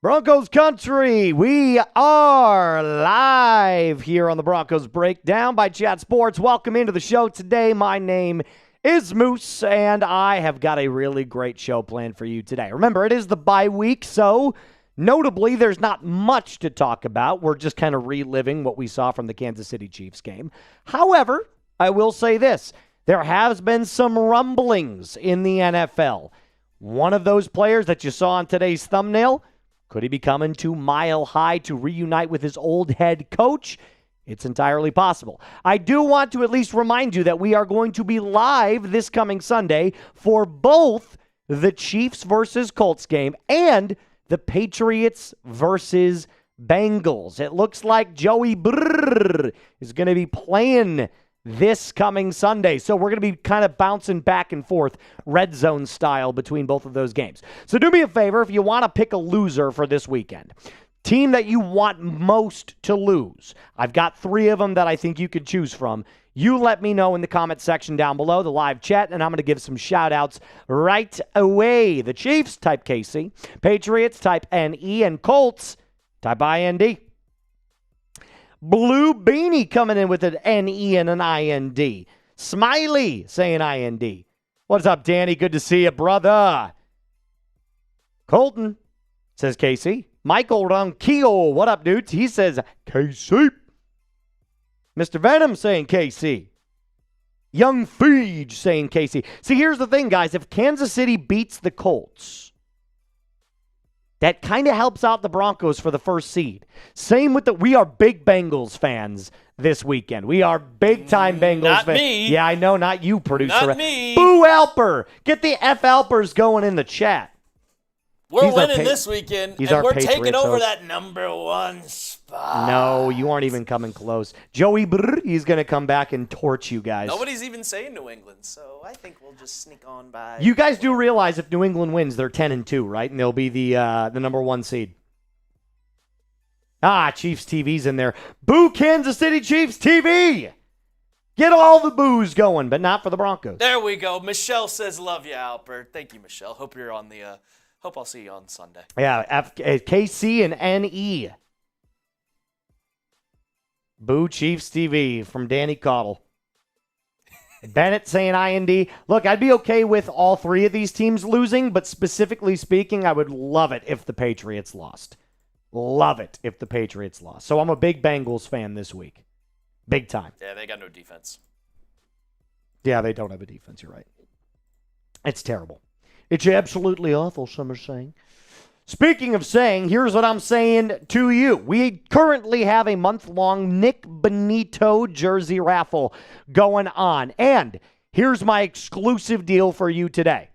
Broncos country, we are live here on the Broncos Breakdown by Chat Sports. Welcome into the show today. My name is Moose, and I have got a really great show planned for you today. Remember, it is the bye week, so notably, there's not much to talk about. We're just kind of reliving what we saw from the Kansas City Chiefs game. However, I will say this. There has been some rumblings in the NFL. One of those players that you saw on today's thumbnail, could he be coming to Mile High to reunite with his old head coach? It's entirely possible. I do want to at least remind you that we are going to be live this coming Sunday for both the Chiefs versus Colts game and the Patriots versus Bengals. It looks like Joey Brrr is going to be playing this coming Sunday. So we're going to be kind of bouncing back and forth red zone style between both of those games. So do me a favor, if you want to pick a loser for this weekend, team that you want most to lose, I've got 3 of them that I think you could choose from. You let me know in the comment section down below, the live chat, and I'm going to give some shout-outs right away. The Chiefs, type KC. Patriots, type NE. And Colts, type IND. Blue Beanie coming in with an NE and an IND. Smiley saying IND. What's up, Danny? Good to see you, brother. Colton says KC. Michael Ronquillo, what up, dudes? He says KC. Mr. Venom saying KC. Young Feege saying KC. See, here's the thing, guys. If Kansas City beats the Colts, that kind of helps out the Broncos for the first seed. Same with we are big Bengals fans this weekend. We are big-time Bengals fans. Not me. Yeah, I know, not you, producer. Not me. Boo Alper. Get the F Alpers going in the chat. We're winning this weekend, and we're taking over that number 1 spot. No, you aren't even coming close. Joey Brrr, he's going to come back and torch you guys. Nobody's even saying New England, so I think we'll just sneak on by. You guys do realize if New England wins, they're 10-2, right? And they'll be the number 1 seed. Chiefs TV's in there. Boo Kansas City Chiefs TV! Get all the boos going, but not for the Broncos. There we go. Michelle says, love you, Alper. Thank you, Michelle. Hope you're on the... Hope I'll see you on Sunday. Yeah, KC and NE. Boo Chiefs TV from Danny Cottle. Bennett saying IND. Look, I'd be okay with all 3 of these teams losing, but specifically speaking, I would love it if the Patriots lost. Love it if the Patriots lost. So I'm a big Bengals fan this week. Big time. Yeah, they got no defense. Yeah, they don't have a defense. You're right. It's terrible. It's absolutely awful, some are saying. Speaking of saying, here's what I'm saying to you. We currently have a month-long Nick Benito jersey raffle going on. And here's my exclusive deal for you today.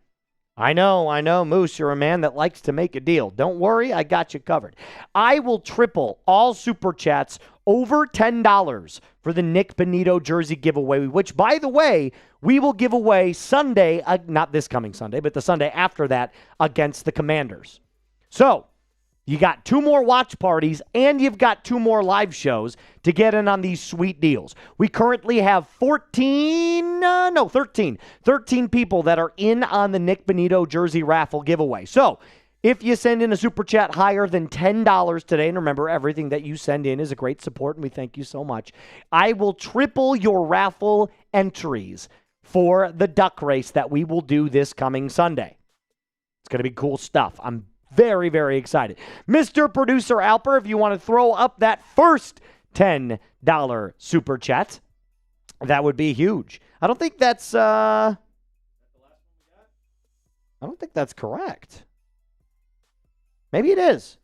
I know, Moose, you're a man that likes to make a deal. Don't worry, I got you covered. I will triple all Super Chats over $10 for the Nick Benito jersey giveaway, which, by the way, we will give away Sunday, not this coming Sunday, but the Sunday after that against the Commanders. So, you got 2 more watch parties, and you've got 2 more live shows to get in on these sweet deals. We currently have 13 people that are in on the Nick Benito jersey raffle giveaway. So, if you send in a Super Chat higher than $10 today, and remember, everything that you send in is a great support, and we thank you so much, I will triple your raffle entries for the duck race that we will do this coming Sunday. It's going to be cool stuff. I'm very, very excited. Mr. Producer Alper, if you want to throw up that first $10 Super Chat, that would be huge. I don't think that's I don't think that's correct. Maybe it is.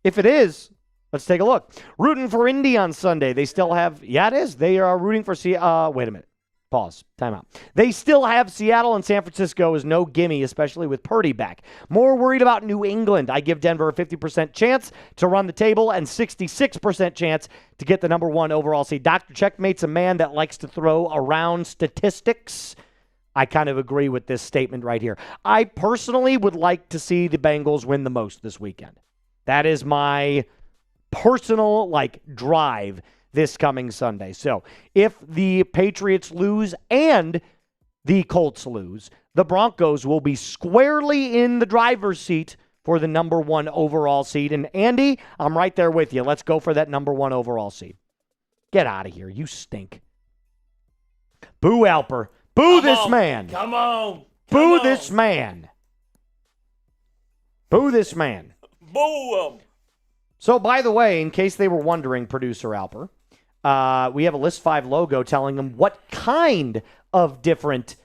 If it is, let's take a look. Rooting for Indy on Sunday. They still have... Yeah, it is. They are rooting for... wait a minute. Pause. Time out. They still have Seattle and San Francisco as no gimme, especially with Purdy back. More worried about New England. I give Denver a 50% chance to run the table and 66% chance to get the number 1 overall seed. Dr. Checkmate's a man that likes to throw around statistics. I kind of agree with this statement right here. I personally would like to see the Bengals win the most this weekend. That is my personal, drive this coming Sunday. So, if the Patriots lose and the Colts lose, the Broncos will be squarely in the driver's seat for the number 1 overall seed. And Andy, I'm right there with you. Let's go for that number 1 overall seed. Get out of here. You stink. Boo Alper. Boo this man. Come on. Boo this man. Boo this man. Boo him. So, by the way, in case they were wondering, Producer Alper, we have a List 5 logo telling them what kind of different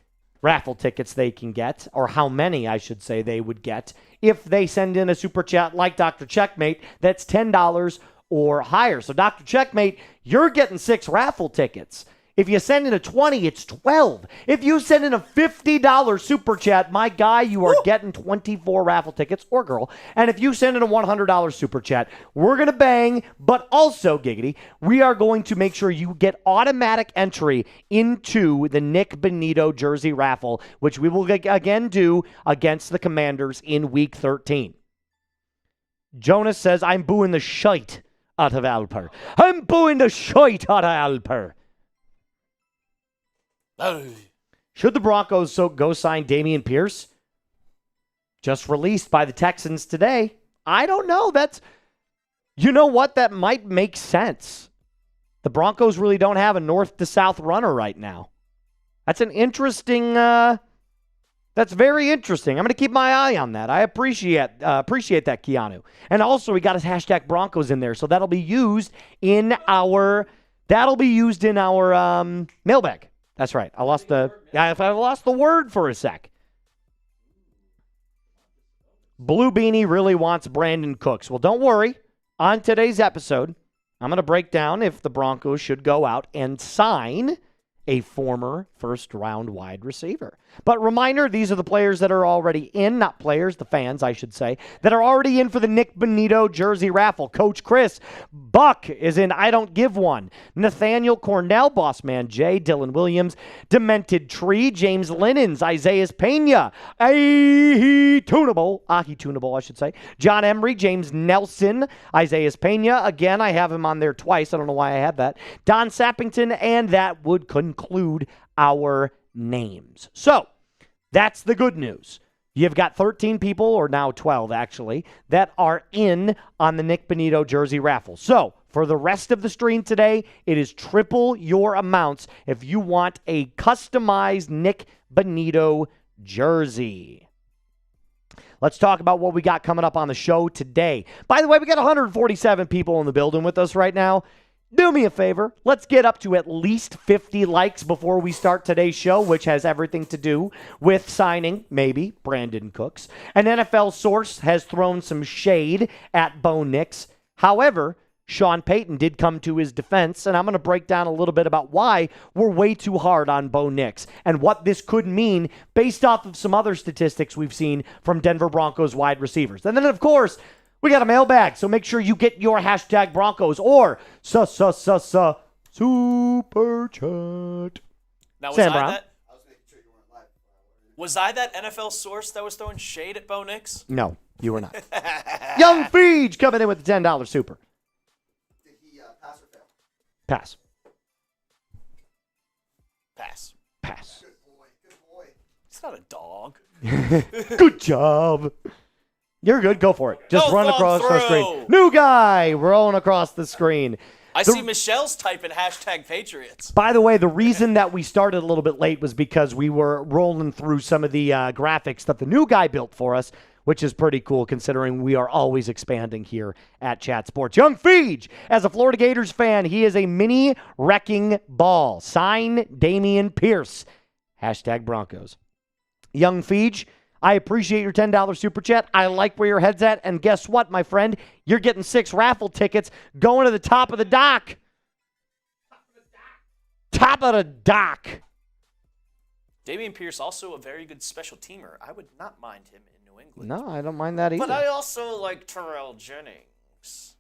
raffle tickets they can get, or how many, I should say, they would get if they send in a super chat like Dr. Checkmate that's $10 or higher. So, Dr. Checkmate, you're getting 6 raffle tickets. If you send in a 20, it's 12. If you send in a $50 super chat, my guy, you are getting 24 raffle tickets, or girl. And if you send in a $100 super chat, we're going to bang, but also, Giggity, we are going to make sure you get automatic entry into the Nick Benito jersey raffle, which we will again do against the Commanders in Week 13. Jonas says, I'm booing the shite out of Alper. I'm booing the shite out of Alper. Should the Broncos go sign Dameon Pierce? Just released by the Texans today. I don't know. You know what? That might make sense. The Broncos really don't have a north to south runner right now. That's an interesting, that's very interesting. I'm going to keep my eye on that. I appreciate that, Keanu. And also, we got his hashtag Broncos in there, so that'll be used in our mailbag. That's right. I lost the word for a sec. Blue Beanie really wants Brandin Cooks. Well, don't worry. On today's episode, I'm going to break down if the Broncos should go out and sign a former first-round wide receiver. But reminder, these are the players that are already in, not players, the fans, I should say, that are already in for the Nick Benito jersey raffle. Coach Chris Buck is in I Don't Give One. Nathaniel Cornell, Boss Man Jay, Dylan Williams, Demented Tree, James Linens, Isaiah Pena, Tunable, I should say, John Emery, James Nelson, Isaiah Pena. Again, I have him on there twice. I don't know why I had that. Don Sappington, and that would conclude our names. So, that's the good news. You've got 13 people, or now 12 actually, that are in on the Nick Benito jersey raffle. So, for the rest of the stream today, it is triple your amounts if you want a customized Nick Benito jersey. Let's talk about what we got coming up on the show today. By the way, we got 147 people in the building with us right now. Do me a favor. Let's get up to at least 50 likes before we start today's show, which has everything to do with signing, maybe, Brandin Cooks. An NFL source has thrown some shade at Bo Nix. However, Sean Payton did come to his defense, and I'm going to break down a little bit about why we're way too hard on Bo Nix and what this could mean based off of some other statistics we've seen from Denver Broncos wide receivers. And then, of course, we got a mailbag, so make sure you get your hashtag Broncos or super chat. Now, Sam Brown. Was I that NFL source that was throwing shade at Bo Nix? No, you were not. Young Feege coming in with the $10 super. Did he pass or fail? Pass. Pass. Pass. Good boy. Good boy. It's not a dog. Good job. You're good. Go for it. Just Go run across the through. screen. New guy rolling across the screen. I see Michelle's typing hashtag Patriots. By the way, the reason that we started a little bit late was because we were rolling through some of the graphics that the new guy built for us, which is pretty cool considering we are always expanding here at Chat Sports. Young Feege, as a Florida Gators fan, he is a mini wrecking ball. Sign Dameon Pierce. Hashtag Broncos. Young Feege, I appreciate your $10 super chat. I like where your head's at. And guess what, my friend? You're getting 6 raffle tickets going to the top of the dock. Top of the dock. Dameon Pierce, also a very good special teamer. I would not mind him in New England. No, I don't mind that either. But I also like Terrell Jennings.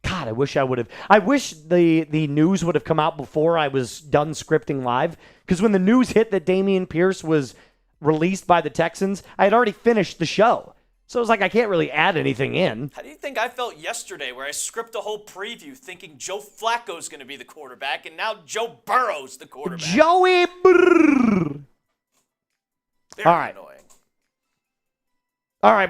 God, I wish I would have. I wish the news would have come out before I was done scripting live. Because when the news hit that Dameon Pierce was released by the Texans, I had already finished the show. So it was like, I can't really add anything in. How do you think I felt yesterday where I script a whole preview thinking Joe Flacco's going to be the quarterback, and now Joe Burrow's the quarterback? Joey Brrr. Very All right. annoying. All right,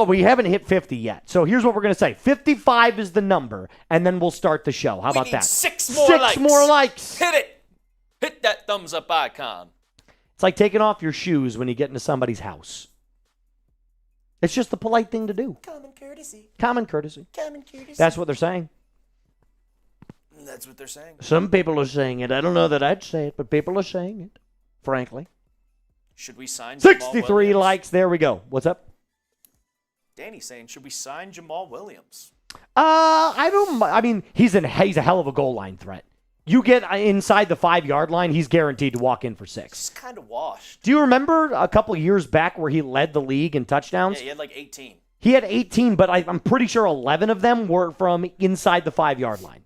we haven't hit 50 yet. So here's what we're going to say. 55 is the number, and then we'll start the show. How about need that? 6 more likes. 6 more likes. Hit it. Hit that thumbs up icon. It's like taking off your shoes when you get into somebody's house. It's just the polite thing to do. Common courtesy. Common courtesy. Common courtesy. That's what they're saying. That's what they're saying. Some people are saying it. I don't know that I'd say it, but people are saying it, frankly. Should we sign Jamal 63 Williams? likes. There we go. What's up? Danny's saying, should we sign Jamal Williams? I mean, he's a hell of a goal line threat. You get inside the 5-yard line, he's guaranteed to walk in for 6. He's kind of washed. Do you remember a couple of years back where he led the league in touchdowns? Yeah, he had like 18. He had 18, but I'm pretty sure 11 of them were from inside the 5-yard line.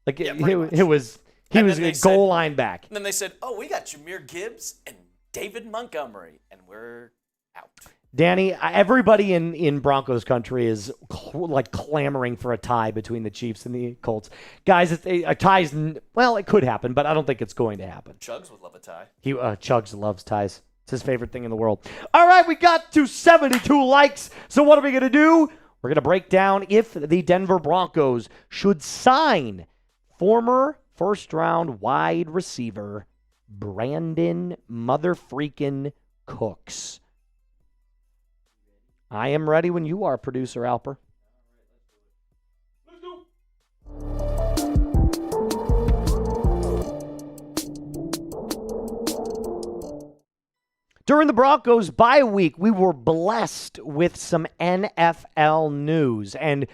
Like Yeah, he was a goal line back. And then they said, oh, we got Jahmyr Gibbs and David Montgomery, and we're out. Danny, everybody in Broncos country is clamoring for a tie between the Chiefs and the Colts. Guys, a tie's, well, it could happen, but I don't think it's going to happen. Chugs would love a tie. Chugs loves ties. It's his favorite thing in the world. All right, we got to 72 likes. So what are we going to do? We're going to break down if the Denver Broncos should sign former first-round wide receiver Brandin motherfreaking Cooks. I am ready when you are, producer Alper. Let's go. During the Broncos bye week, we were blessed with some NFL news and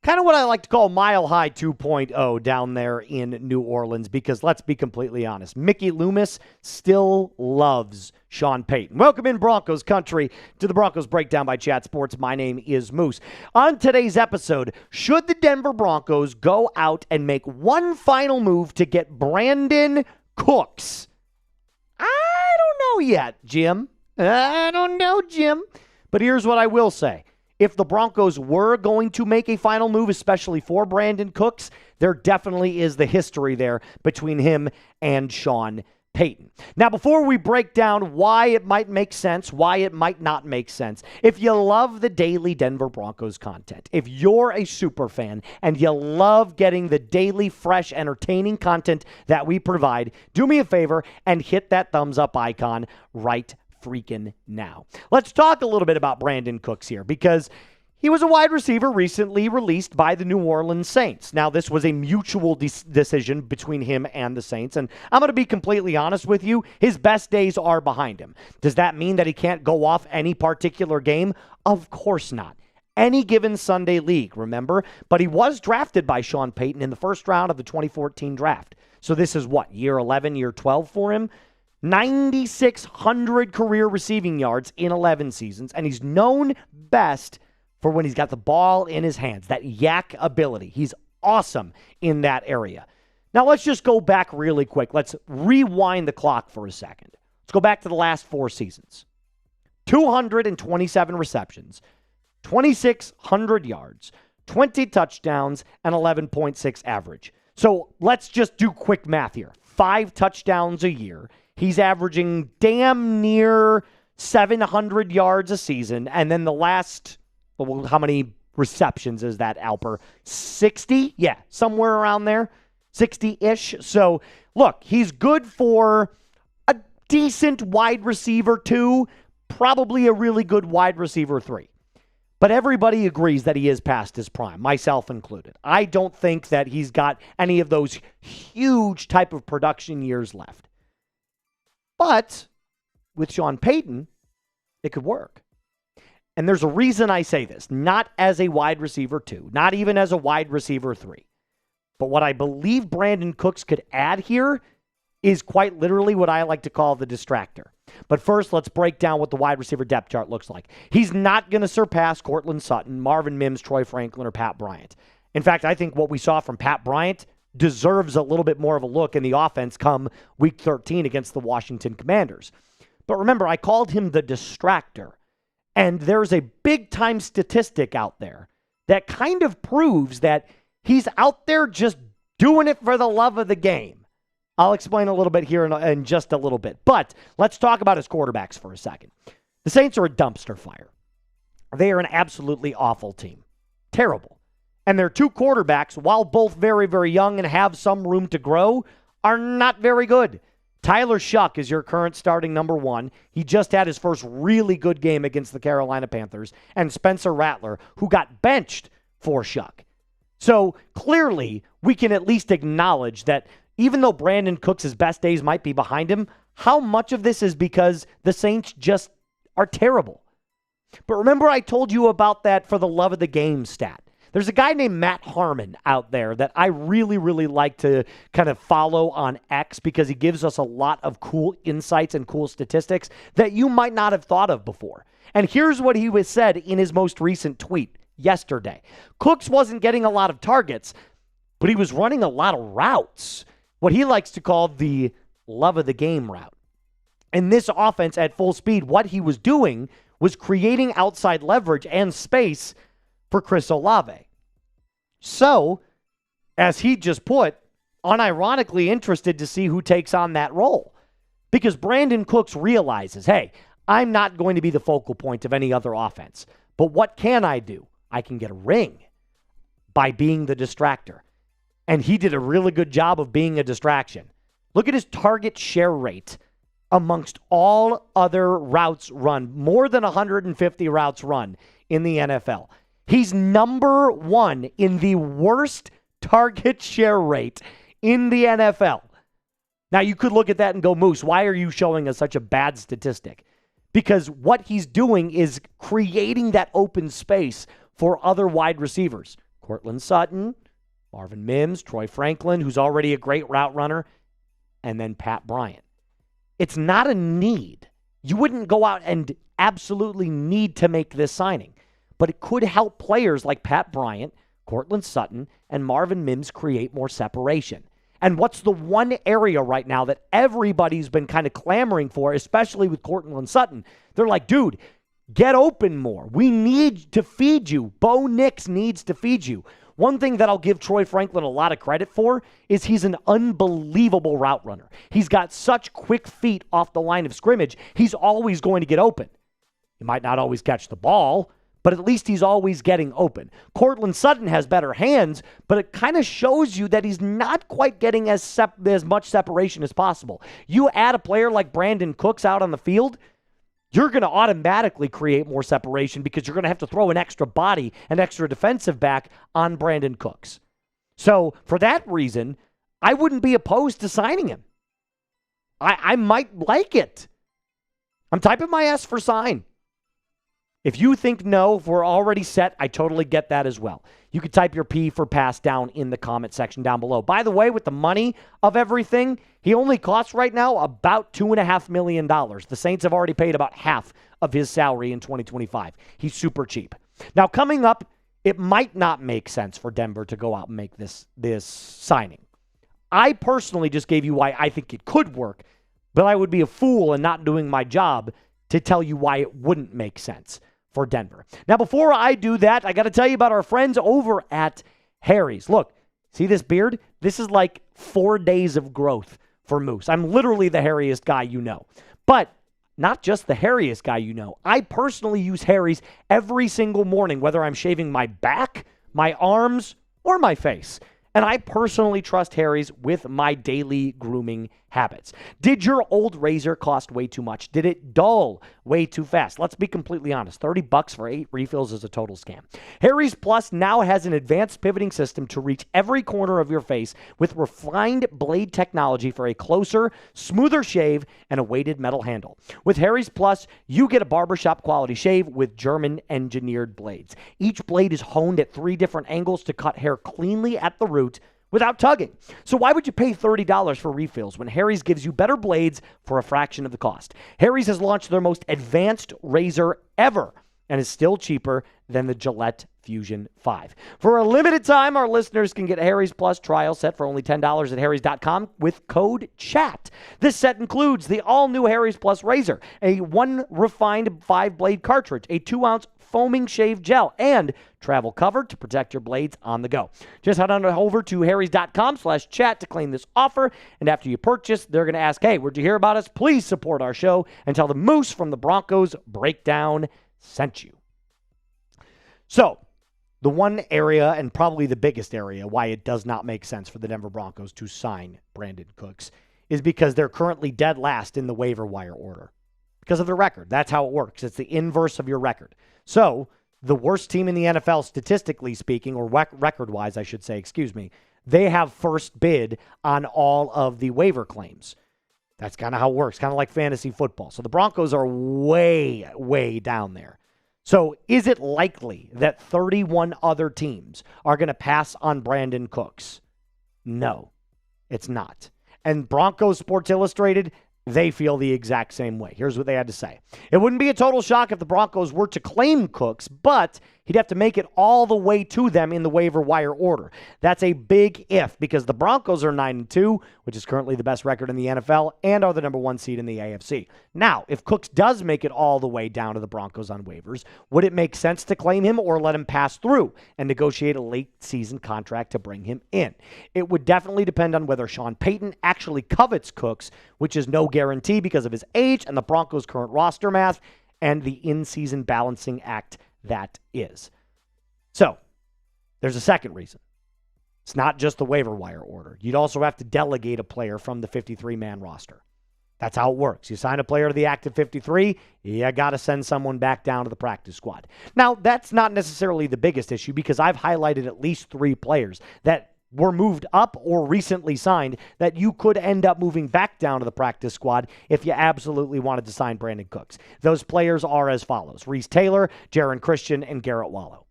kind of what I like to call Mile High 2.0 down there in New Orleans, because let's be completely honest, Mickey Loomis still loves Sean Payton. Welcome in Broncos country to the Broncos Breakdown by Chat Sports. My name is Moose. On today's episode, should the Denver Broncos go out and make one final move to get Brandin Cooks? I don't know yet, Jim. I don't know, Jim. But here's what I will say. If the Broncos were going to make a final move, especially for Brandin Cooks, there definitely is the history there between him and Sean Payton. Now, before we break down why it might make sense, why it might not make sense, if you love the daily Denver Broncos content, if you're a super fan and you love getting the daily, fresh, entertaining content that we provide, do me a favor and hit that thumbs up icon right freaking now. Let's talk a little bit about Brandin Cooks here, because he was a wide receiver recently released by the New Orleans Saints. Now, this was a mutual decision between him and the Saints, and I'm going to be completely honest with you, his best days are behind him. Does that mean that he can't go off any particular game? Of course not. Any given Sunday league, remember? But he was drafted by Sean Payton in the first round of the 2014 draft. So this is what, year 11, year 12 for him? 9,600 career receiving yards in 11 seasons, and he's known best for when he's got the ball in his hands, that yak ability. He's awesome in that area. Now, let's just go back really quick. Let's rewind the clock for a second. Let's go back to the last 4 seasons. 227 receptions, 2,600 yards, 20 touchdowns, and 11.6 average. So let's just do quick math here. 5 touchdowns a year. He's averaging damn near 700 yards a season. And then the last, well, how many receptions is that, Alper? 60? Yeah, somewhere around there. 60-ish. So, look, he's good for a decent wide receiver 2, probably a really good wide receiver 3. But everybody agrees that he is past his prime, myself included. I don't think that he's got any of those huge type of production years left. But with Sean Payton, it could work. And there's a reason I say this, not as a wide receiver 2, not even as a wide receiver 3. But what I believe Brandin Cooks could add here is quite literally what I like to call the distractor. But first, let's break down what the wide receiver depth chart looks like. He's not going to surpass Courtland Sutton, Marvin Mims, Troy Franklin, or Pat Bryant. In fact, I think what we saw from Pat Bryant deserves a little bit more of a look in the offense come Week 13 against the Washington Commanders. But remember, I called him the distractor. And there's a big-time statistic out there that kind of proves that he's out there just doing it for the love of the game. I'll explain a little bit here in just a little bit. But let's talk about his quarterbacks for a second. The Saints are a dumpster fire. they are an absolutely awful team. Terrible. And their two quarterbacks, while both very, very young and have some room to grow, are not very good. Tyler Shuck is your current starting number one. He just had his first really good game against the Carolina Panthers. And Spencer Rattler, who got benched for Shuck. So clearly, we can at least acknowledge that even though Brandin Cooks' best days might be behind him, how much of this is because the Saints just are terrible. But remember I told you about that for the love of the game stat. There's a guy named Matt Harmon out there that I really, really like to kind of follow on X because he gives us a lot of cool insights and cool statistics that you might not have thought of before. And here's what he said in his most recent tweet yesterday. Cooks wasn't getting a lot of targets, but he was running a lot of routes, what he likes to call the love of the game route. In this offense at full speed, what he was doing was creating outside leverage and space for Chris Olave. So, as he just put, unironically interested to see who takes on that role. Because Brandin Cooks realizes, hey, I'm not going to be the focal point of any other offense. But what can I do? I can get a ring by being the distractor. And he did a really good job of being a distraction. Look at his target share rate amongst all other routes run. More than 150 routes run in the NFL. He's number one in the worst target share rate in the NFL. Now, you could look at that and go, Moose, why are you showing us such a bad statistic? Because what he's doing is creating that open space for other wide receivers. Cortland Sutton, Marvin Mims, Troy Franklin, who's already a great route runner, and then Pat Bryant. It's not a need. You wouldn't go out and absolutely need to make this signing. But it could help players like Pat Bryant, Cortland Sutton, and Marvin Mims create more separation. And what's the one area right now that everybody's been kind of clamoring for, especially with Cortland Sutton? They're like, dude, get open more. We need to feed you. Bo Nix needs to feed you. One thing that I'll give Troy Franklin a lot of credit for is he's an unbelievable route runner. He's got such quick feet off the line of scrimmage, he's always going to get open. He might not always catch the ball, but at least he's always getting open. Cortland Sutton has better hands, but it kind of shows you that he's not quite getting as much separation as possible. You add a player like Brandin Cooks out on the field, you're going to automatically create more separation because you're going to have to throw an extra body, an extra defensive back on Brandin Cooks. So for that reason, I wouldn't be opposed to signing him. I might like it. I'm typing my S for sign. If you think no, if we're already set, I totally get that as well. You could type your P for pass down in the comment section down below. By the way, with the money of everything, he only costs right now about $2.5 million. The Saints have already paid about half of his salary in 2025. He's super cheap. Now, coming up, it might not make sense for Denver to go out and make this signing. I personally just gave you why I think it could work, but I would be a fool in not doing my job to tell you why it wouldn't make sense for Denver. Now, before I do that, I got to tell you about our friends over at Harry's. Look, see this beard? This is like 4 days of growth for Moose. I'm literally the hairiest guy you know. But not just the hairiest guy you know. I personally use Harry's every single morning, whether I'm shaving my back, my arms, or my face. And I personally trust Harry's with my daily grooming habits. Did your old razor cost way too much? Did it dull way too fast? Let's be completely honest. $30 for 8 refills is a total scam. Harry's Plus now has an advanced pivoting system to reach every corner of your face with refined blade technology for a closer, smoother shave and a weighted metal handle. With Harry's Plus, you get a barbershop quality shave with German engineered blades. Each blade is honed at 3 different angles to cut hair cleanly at the root without tugging. So why would you pay $30 for refills when Harry's gives you better blades for a fraction of the cost? Harry's has launched their most advanced razor ever and is still cheaper than the Gillette Fusion 5. For a limited time, our listeners can get Harry's Plus trial set for only $10 at harrys.com with code CHAT. This set includes the all-new Harry's Plus razor, a 1 refined 5-blade cartridge, a 2-ounce foaming shave gel, and travel cover to protect your blades on the go. Just head on over to harrys.com/chat to claim this offer. And after you purchase, they're going to ask, hey, where'd you hear about us? Please support our show and tell the Moose from the Broncos Breakdown sent you. So, the one area, and probably the biggest area, why it does not make sense for the Denver Broncos to sign Brandin Cooks is because they're currently dead last in the waiver wire order because of their record. That's how it works. It's the inverse of your record. So, the worst team in the NFL, statistically speaking, or record-wise, I should say, they have first bid on all of the waiver claims. That's kind of how it works, kind of like fantasy football. So the Broncos are way, way down there. So is it likely that 31 other teams are going to pass on Brandin Cooks? No, it's not. And Broncos Sports Illustrated, they feel the exact same way. Here's what they had to say. It wouldn't be a total shock if the Broncos were to claim Cooks, but he'd have to make it all the way to them in the waiver wire order. That's a big if because the Broncos are 9-2, which is currently the best record in the NFL, and are the number 1 seed in the AFC. Now, if Cooks does make it all the way down to the Broncos on waivers, would it make sense to claim him or let him pass through and negotiate a late season contract to bring him in? It would definitely depend on whether Sean Payton actually covets Cooks, which is no guarantee because of his age and the Broncos' current roster math and the in-season balancing act that is. So, there's a second reason. It's not just the waiver wire order. You'd also have to delegate a player from the 53-man roster. That's how it works. You sign a player to the active 53, you got to send someone back down to the practice squad. Now, that's not necessarily the biggest issue because I've highlighted at least 3 players that were moved up or recently signed that you could end up moving back down to the practice squad if you absolutely wanted to sign Brandin Cooks. Those players are as follows: Reese Taylor, Jaron Christian, and Garrett Wallow.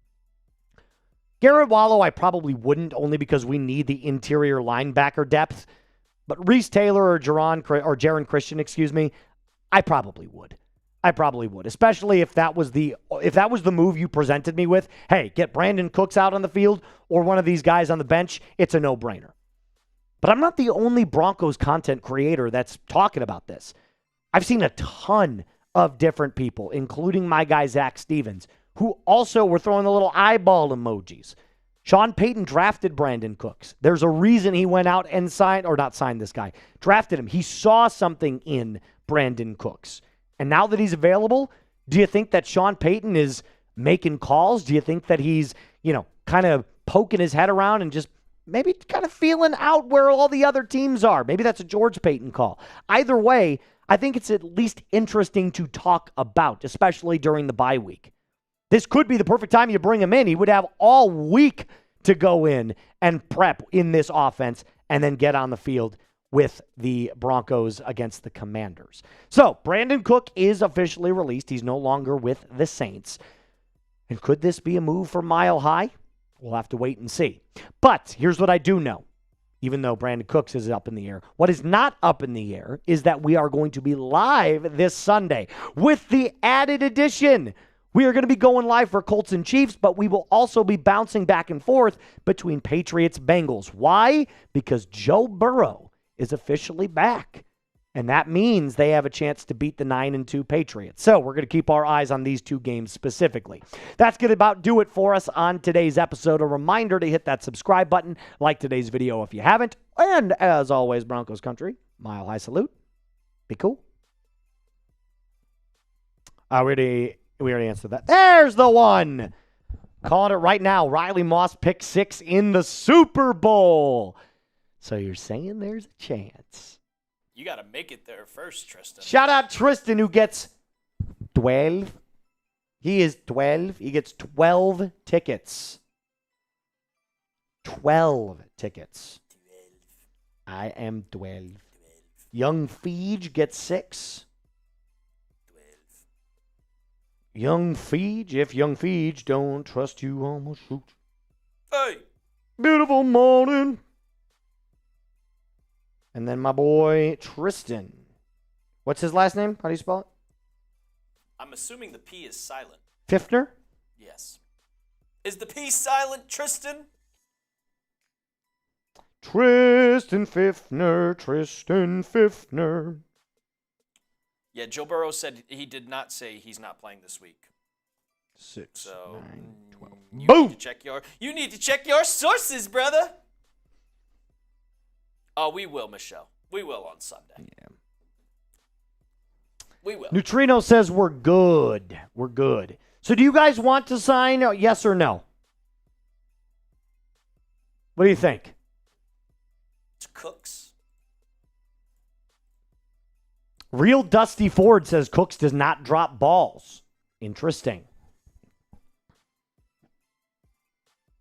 Garrett Wallow I probably wouldn't, only because we need the interior linebacker depth. But Reese Taylor or Jaron Christian, I probably would. Especially if that was the move you presented me with. Hey, get Brandin Cooks out on the field or one of these guys on the bench. It's a no-brainer. But I'm not the only Broncos content creator that's talking about this. I've seen a ton of different people, including my guy Zach Stevens, who also were throwing the little eyeball emojis. Sean Payton drafted Brandin Cooks. There's a reason he went out and drafted him. He saw something in Brandin Cooks. And now that he's available, do you think that Sean Payton is making calls? Do you think that he's, kind of poking his head around and just maybe kind of feeling out where all the other teams are? Maybe that's a George Payton call. Either way, I think it's at least interesting to talk about, especially during the bye week. This could be the perfect time you bring him in. He would have all week to go in and prep in this offense and then get on the field with the Broncos against the Commanders. So, Brandin Cook is officially released. He's no longer with the Saints. And could this be a move for Mile High? We'll have to wait and see. But here's what I do know, even though Brandin Cooks is up in the air. What is not up in the air is that we are going to be live this Sunday with the added addition. We are going to be going live for Colts and Chiefs, but we will also be bouncing back and forth between Patriots, Bengals. Why? Because Joe Burrow is officially back. And that means they have a chance to beat the 9-2 Patriots. So we're going to keep our eyes on these 2 games specifically. That's going to about do it for us on today's episode. A reminder to hit that subscribe button, like today's video if you haven't. And as always, Broncos country, Mile High salute. Be cool. We already answered that. There's the one. Calling it right now. Riley Moss pick 6 in the Super Bowl. So you're saying there's a chance. You got to make it there first, Tristan. Shout out Tristan, who gets 12. He is 12. He gets 12 tickets. 12 tickets. 12. I am 12. Young Feege gets 6. 12. Young Feege, if Young Feege don't trust you, almost shoot. Hey. Beautiful morning. And then my boy Tristan. What's his last name? How do you spell it? I'm assuming the P is silent. Fiftner? Yes. Is the P silent, Tristan? Tristan Fiftner. Yeah, Joe Burrow said he did not say he's not playing this week. 6, So 9, 12. Boom! You need to check your sources, brother. Oh, we will, Michelle. We will on Sunday. Yeah. We will. Neutrino says we're good. We're good. So do you guys want to sign? Yes or no? What do you think? It's Cooks. Real Dusty Ford says Cooks does not drop balls. Interesting.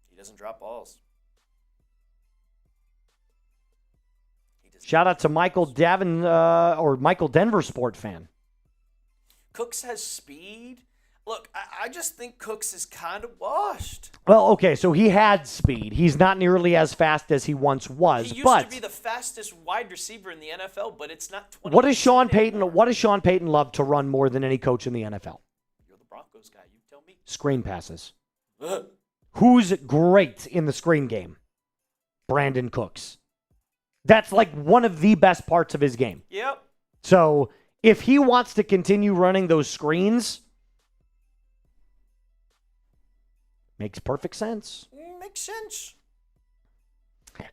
He doesn't drop balls. Shout out to Michael Michael Denver Sport fan. Cooks has speed. Look, I just think Cooks is kind of washed. Well, okay, so he had speed. He's not nearly as fast as he once was. He used but to be the fastest wide receiver in the NFL, but it's not 20. what does Sean Payton love to run more than any coach in the NFL? You're the Broncos guy. You tell me. Screen passes. Who's great in the screen game? Brandin Cooks. That's like one of the best parts of his game. Yep. So if he wants to continue running those screens, makes perfect sense. Makes sense.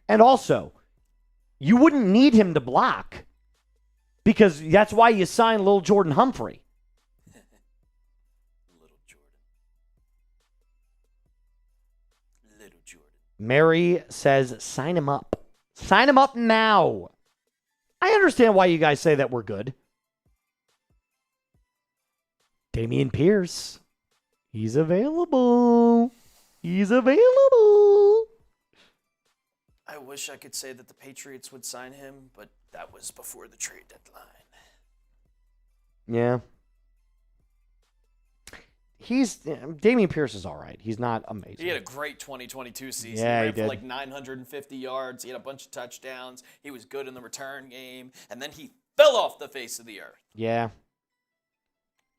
And also, you wouldn't need him to block because that's why you signed Lil Jordan Humphrey. Little Jordan. Mary says, sign him up. Sign him up now. I understand why you guys say that we're good. Dameon Pierce. He's available. He's available. I wish I could say that the Patriots would sign him, but that was before the trade deadline. Yeah. Dameon Pierce is all right. He's not amazing. He had a great 2022 season. Yeah, he he ran did. for like 950 yards. He had a bunch of touchdowns. He was good in the return game. And then he fell off the face of the earth. Yeah.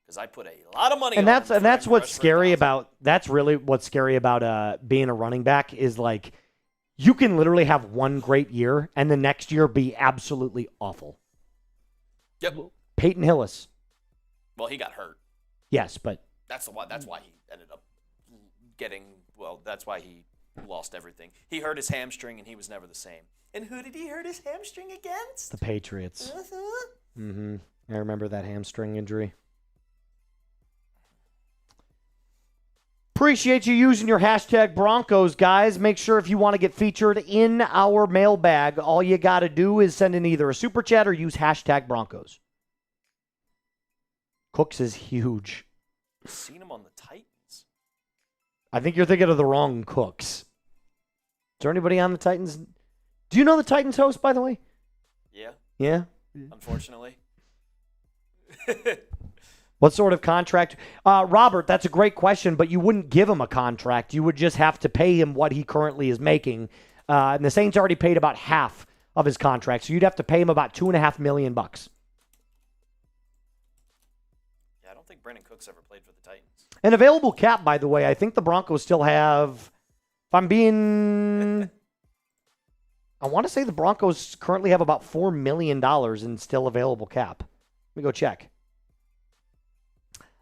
Because I put a lot of money And on him. that's what's scary about that's really what's scary about being a running back is like you can literally have one great year and the next year be absolutely awful. Yep. Peyton Hillis. Well, he got hurt. Yes, but That's why he ended up that's why he lost everything. He hurt his hamstring and he was never the same. And who did he hurt his hamstring against? the Patriots. Uh-huh. Mm-hmm. I remember that hamstring injury. Appreciate you using your hashtag Broncos, guys. Make sure if you want to get featured in our mailbag, all you got to do is send in either a super chat or use hashtag Broncos. Cooks is huge. I've seen him on the Titans. I think you're thinking of the wrong Cooks. Is there anybody on the Titans? Do you know the Titans host, by the way? Yeah, Yeah? unfortunately. What sort of contract? Robert, that's a great question, but you wouldn't give him a contract. You would just have to pay him what he currently is making. And the Saints already paid about half of his contract, so you'd have to pay him about $2.5 million. Yeah, I don't think Brandin Cooks ever played for the Titans. An available cap, by the way, I think the Broncos still have, if I'm being, I want to say the Broncos currently have about $4 million in still available cap. Let me go check.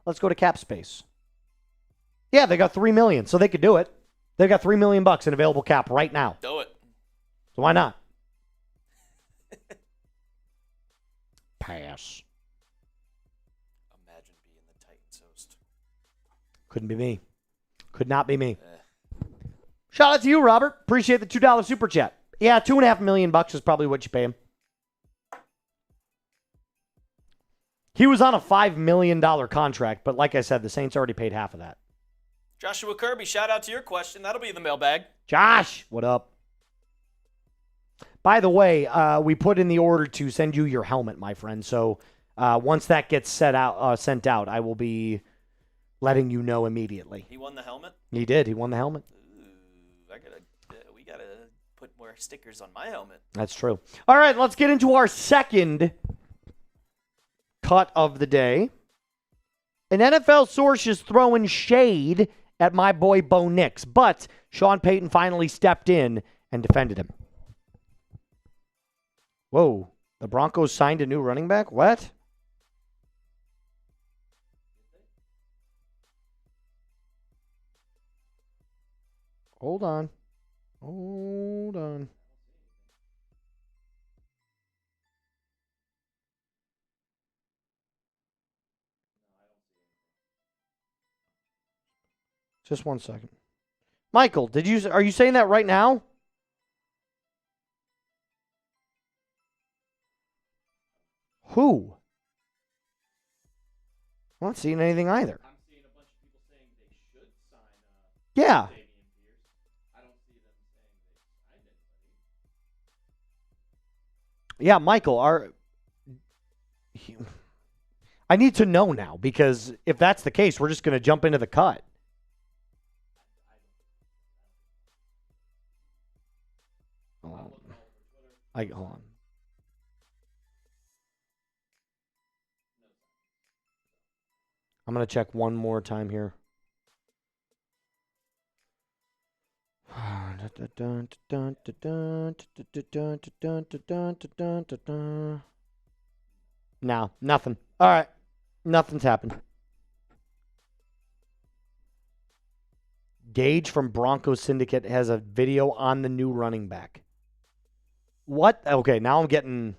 Let's go to cap space. Yeah, they got $3 million, so they could do it. They've got $3 million in available cap right now. Do it. So why not? Pass. Imagine being the Titans host. Couldn't be me. Could not be me. Shout out to you, Robert. Appreciate the $2 super chat. Yeah, $2.5 million is probably what you pay him. He was on a $5 million contract, but like I said, the Saints already paid half of that. Joshua Kirby, shout out to your question. That'll be in the mailbag. Josh, what up? By the way, we put in the order to send you your helmet, my friend. So once that gets sent out, I will be letting you know immediately. He won the helmet? He did. He won the helmet. Ooh, we gotta put more stickers on my helmet. That's true. All right, let's get into our second cut of the day. An NFL source is throwing shade at my boy Bo Nix, but Sean Payton finally stepped in and defended him. Whoa, the Broncos signed a new running back? What? Hold on. Hold on. Just 1 second. Michael, are you saying that right now? Who? I'm not seeing anything either. I'm seeing a bunch of people saying they should sign Yeah. Damian Pierce. I don't see them saying they signed anybody. Yeah, Michael, I need to know now, because if that's the case, we're just going to jump into the cut. Hold on. I'm going to check one more time here. No, nothing. All right. Nothing's happened. Gage from Broncos Syndicate has a video on the new running back. What? Okay, now I'm getting...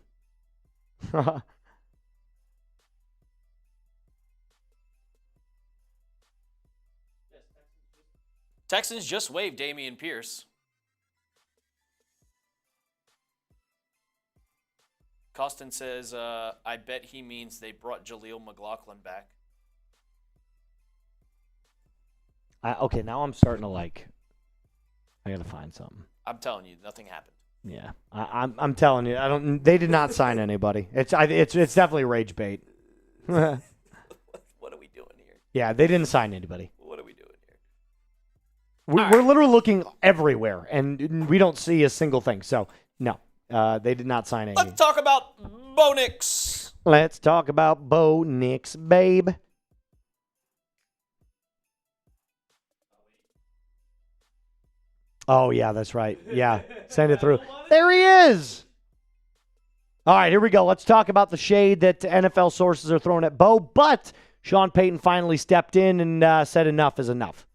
Texans just waived Damian Pierce. Costin says, I bet he means they brought Jaleel McLaughlin back. Okay, now I'm starting to I gotta find something. I'm telling you, nothing happened. Yeah, I'm telling you, they did not sign anybody. It's definitely rage bait. What are we doing here? Yeah, they didn't sign anybody. What are we doing here? We're literally looking everywhere, and we don't see a single thing. So, no, they did not sign anything. Let's talk about Bo Nix. Let's talk about Bo Nix, babe. Oh, yeah, that's right. Yeah, send it through. There he is. All right, here we go. Let's talk about the shade that NFL sources are throwing at Bo, but Sean Payton finally stepped in and said enough is enough.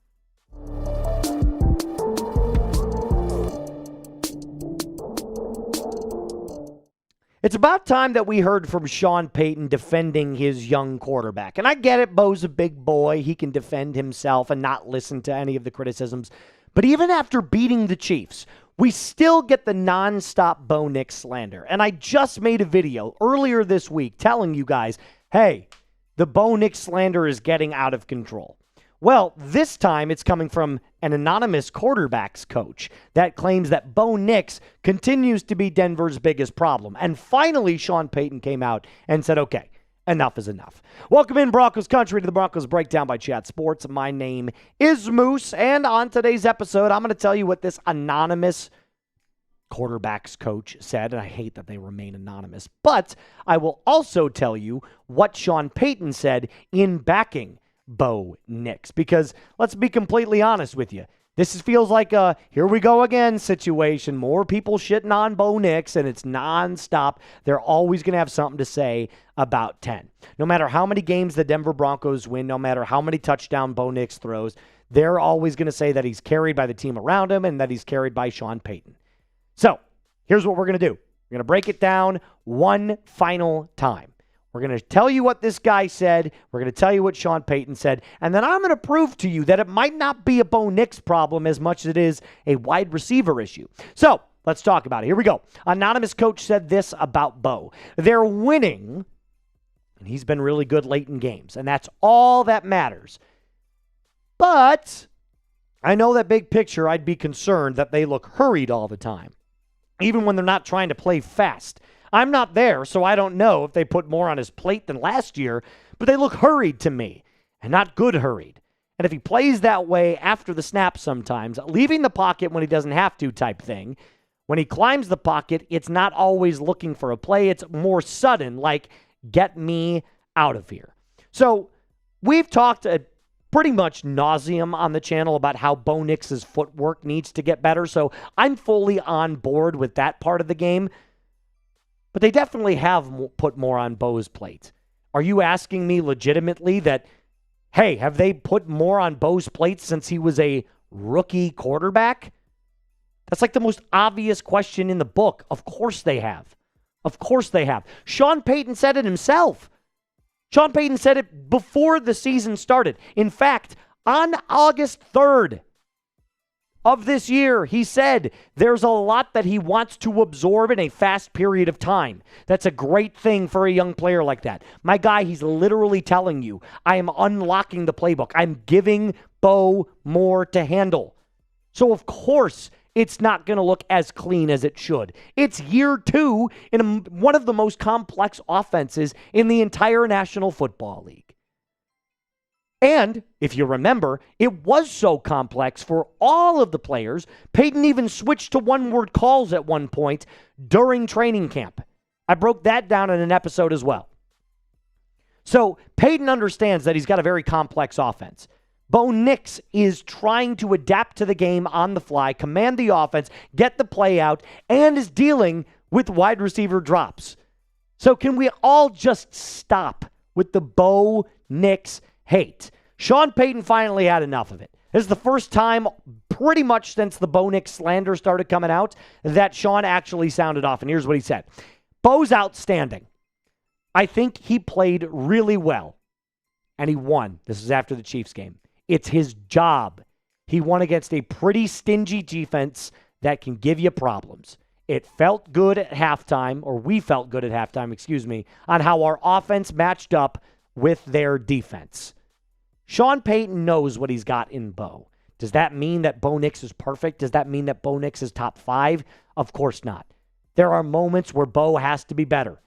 It's about time that we heard from Sean Payton defending his young quarterback. And I get it, Bo's a big boy. He can defend himself and not listen to any of the criticisms. But even after beating the Chiefs, we still get the nonstop Bo Nix slander. And I just made a video earlier this week telling you guys, hey, the Bo Nix slander is getting out of control. Well, this time it's coming from an anonymous quarterbacks coach that claims that Bo Nix continues to be Denver's biggest problem. And finally, Sean Payton came out and said, okay, enough is enough. Welcome in, Broncos country, to the Broncos Breakdown by Chat Sports. My name is Moose, and on today's episode, I'm going to tell you what this anonymous quarterbacks coach said, and I hate that they remain anonymous, but I will also tell you what Sean Payton said in backing Bo Nix, because let's be completely honest with you. This feels like a here we go again situation. More people shitting on Bo Nix, and it's nonstop. They're always going to have something to say about 10. No matter how many games the Denver Broncos win, no matter how many touchdowns Bo Nix throws, they're always going to say that he's carried by the team around him and that he's carried by Sean Payton. So here's what we're going to do. We're going to break it down one final time. We're going to tell you what this guy said. We're going to tell you what Sean Payton said. And then I'm going to prove to you that it might not be a Bo Nix problem as much as it is a wide receiver issue. So let's talk about it. Here we go. Anonymous coach said this about Bo. They're winning, and he's been really good late in games, and that's all that matters. But I know that big picture, I'd be concerned that they look hurried all the time, even when they're not trying to play fast. I'm not there, so I don't know if they put more on his plate than last year, but they look hurried to me, and not good hurried. And if he plays that way after the snap sometimes, leaving the pocket when he doesn't have to type thing, when he climbs the pocket, it's not always looking for a play. It's more sudden, like, get me out of here. So we've talked pretty much nauseum on the channel about how Bo Nix's footwork needs to get better, so I'm fully on board with that part of the game. But they definitely have put more on Bo's plate. Are you asking me legitimately that, hey, have they put more on Bo's plate since he was a rookie quarterback? That's like the most obvious question in the book. Of course they have. Of course they have. Sean Payton said it himself. Sean Payton said it before the season started. In fact, On August 3rd of this year, he said there's a lot that he wants to absorb in a fast period of time. That's a great thing for a young player like that. My guy, he's literally telling you, I am unlocking the playbook. I'm giving Bo more to handle. So, of course, it's not going to look as clean as it should. It's year 2 in one of the most complex offenses in the entire National Football League. And, if you remember, it was so complex for all of the players, Payton even switched to one-word calls at one point during training camp. I broke that down in an episode as well. So, Payton understands that he's got a very complex offense. Bo Nix is trying to adapt to the game on the fly, command the offense, get the play out, and is dealing with wide receiver drops. So, can we all just stop with the Bo Nix hate? Sean Payton finally had enough of it. This is the first time pretty much since the Bo Nix slander started coming out that Sean actually sounded off. And here's what he said. Bo's outstanding. I think he played really well. And he won. This is after the Chiefs game. It's his job. He won against a pretty stingy defense that can give you problems. It felt good at halftime, or we felt good at halftime, on how our offense matched up with their defense. Sean Payton knows what he's got in Bo. Does that mean that Bo Nix is perfect? Does that mean that Bo Nix is top 5? Of course not. There are moments where Bo has to be better.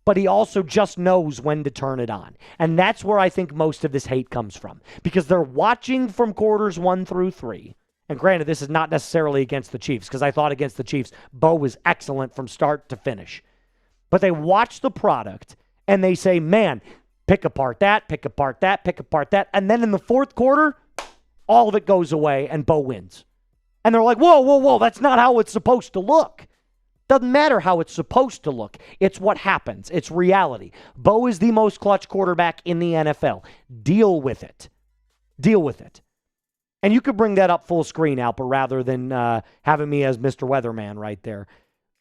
But he also just knows when to turn it on. And that's where I think most of this hate comes from. Because they're watching from quarters 1 through 3. And granted, this is not necessarily against the Chiefs, because I thought against the Chiefs, Bo was excellent from start to finish. But they watch the product, and they say, man, pick apart that, pick apart that, pick apart that. And then in the fourth quarter, all of it goes away and Bo wins. And they're like, whoa, that's not how it's supposed to look. Doesn't matter how it's supposed to look. It's what happens. It's reality. Bo is the most clutch quarterback in the NFL. Deal with it. Deal with it. And you could bring that up full screen, Alper, rather than having me as Mr. Weatherman right there.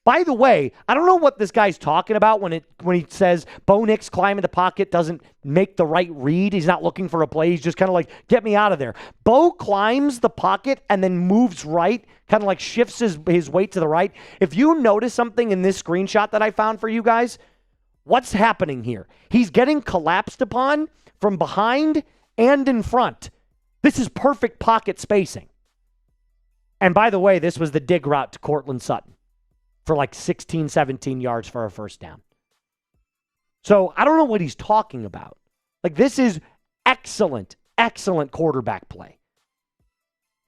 By the way, I don't know what this guy's talking about when he says Bo Nix climbing the pocket doesn't make the right read. He's not looking for a play. He's just kind of like, get me out of there. Bo climbs the pocket and then moves right, kind of like shifts his weight to the right. If you notice something in this screenshot that I found for you guys, what's happening here? He's getting collapsed upon from behind and in front. This is perfect pocket spacing. And by the way, this was the dig route to Cortland Sutton for like 16, 17 yards for a first down. So I don't know what he's talking about. Like, this is excellent, excellent quarterback play.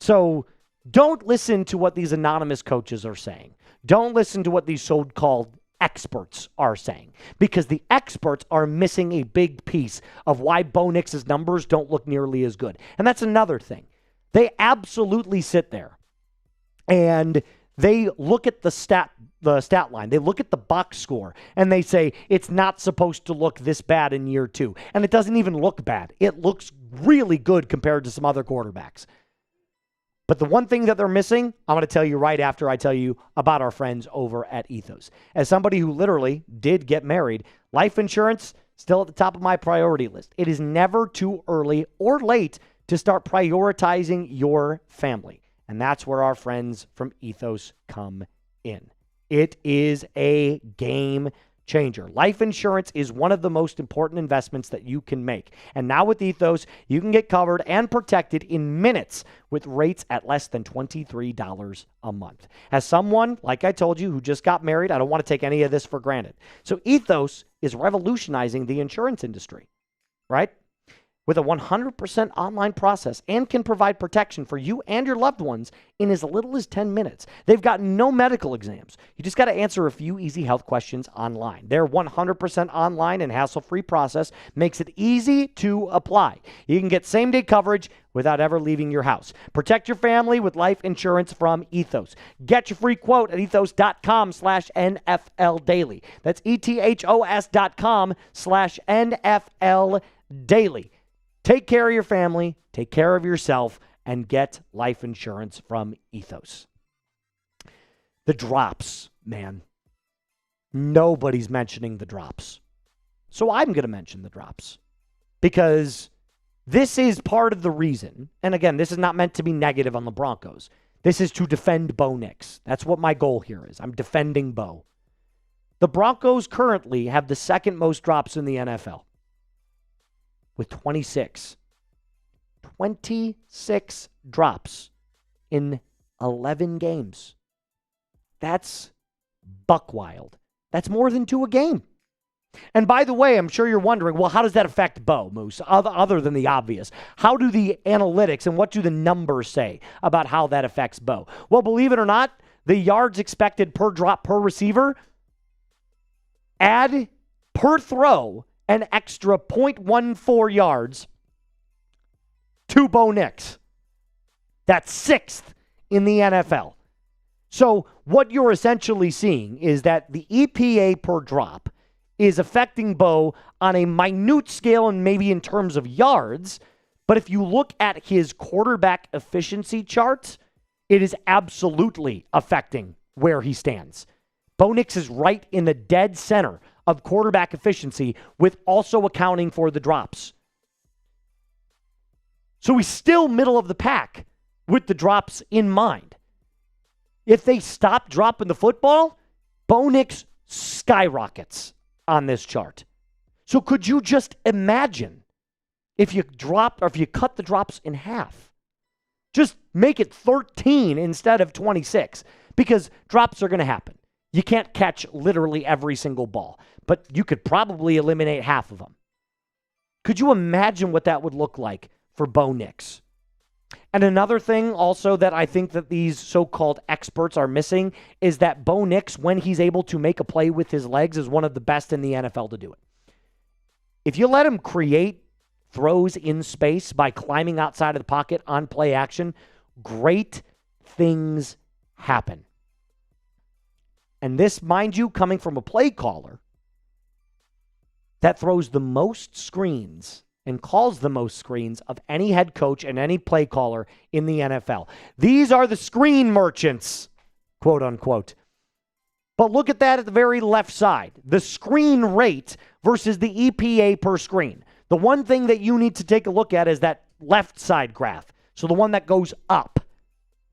So don't listen to what these anonymous coaches are saying. Don't listen to what these so-called experts are saying, because the experts are missing a big piece of why Bo Nix's numbers don't look nearly as good. And that's another thing. They absolutely sit there and they look at the stat line. They look at the box score and they say it's not supposed to look this bad in year 2. And it doesn't even look bad. It looks really good compared to some other quarterbacks. But the one thing that they're missing, I'm going to tell you right after I tell you about our friends over at Ethos. As somebody who literally did get married, life insurance still at the top of my priority list. It is never too early or late to start prioritizing your family. And that's where our friends from Ethos come in. It is a game changer. Life insurance is one of the most important investments that you can make. And now with Ethos, you can get covered and protected in minutes with rates at less than $23 a month. As someone, like I told you, who just got married, I don't want to take any of this for granted. So Ethos is revolutionizing the insurance industry, right? With a 100% online process, and can provide protection for you and your loved ones in as little as 10 minutes. They've got no medical exams. You just got to answer a few easy health questions online. Their 100% online and hassle-free process makes it easy to apply. You can get same-day coverage without ever leaving your house. Protect your family with life insurance from Ethos. Get your free quote at ethos.com/NFL Daily. That's ethos.com/NFL Daily. Take care of your family, take care of yourself, and get life insurance from Ethos. The drops, man. Nobody's mentioning the drops. So I'm going to mention the drops because This is part of the reason, and again, this is not meant to be negative on the Broncos. This is to defend Bo Nix. That's what my goal here is. I'm defending Bo. The Broncos currently have the second most drops in the NFL with 26. 26 drops in 11 games. That's buck wild. That's more than 2 a game. And by the way, I'm sure you're wondering, well, how does that affect Bo, Moose, other than the obvious? How do the analytics and what do the numbers say about how that affects Bo? Well, believe it or not, the yards expected per drop per receiver add per throw an extra 0.14 yards to Bo Nix. That's 6th in the NFL. So what you're essentially seeing is that the EPA per drop is affecting Bo on a minute scale and maybe in terms of yards. But if you look at his quarterback efficiency charts, it is absolutely affecting where he stands. Bo Nix is right in the dead center of quarterback efficiency with also accounting for the drops. So he's still middle of the pack with the drops in mind. If they stop dropping the football, Bo Nix skyrockets on this chart. So could you just imagine if you drop or if you cut the drops in half? Just make it 13 instead of 26 because drops are going to happen. You can't catch literally every single ball, but you could probably eliminate half of them. Could you imagine what that would look like for Bo Nix? And another thing also that I think that these so-called experts are missing is that Bo Nix, when he's able to make a play with his legs, is one of the best in the NFL to do it. If you let him create throws in space by climbing outside of the pocket on play action, great things happen. And this, mind you, coming from a play caller that throws the most screens and calls the most screens of any head coach and any play caller in the NFL. These are the screen merchants, quote unquote. But look at that at the very left side. The screen rate versus the EPA per screen. The one thing that you need to take a look at is that left side graph. So the one that goes up.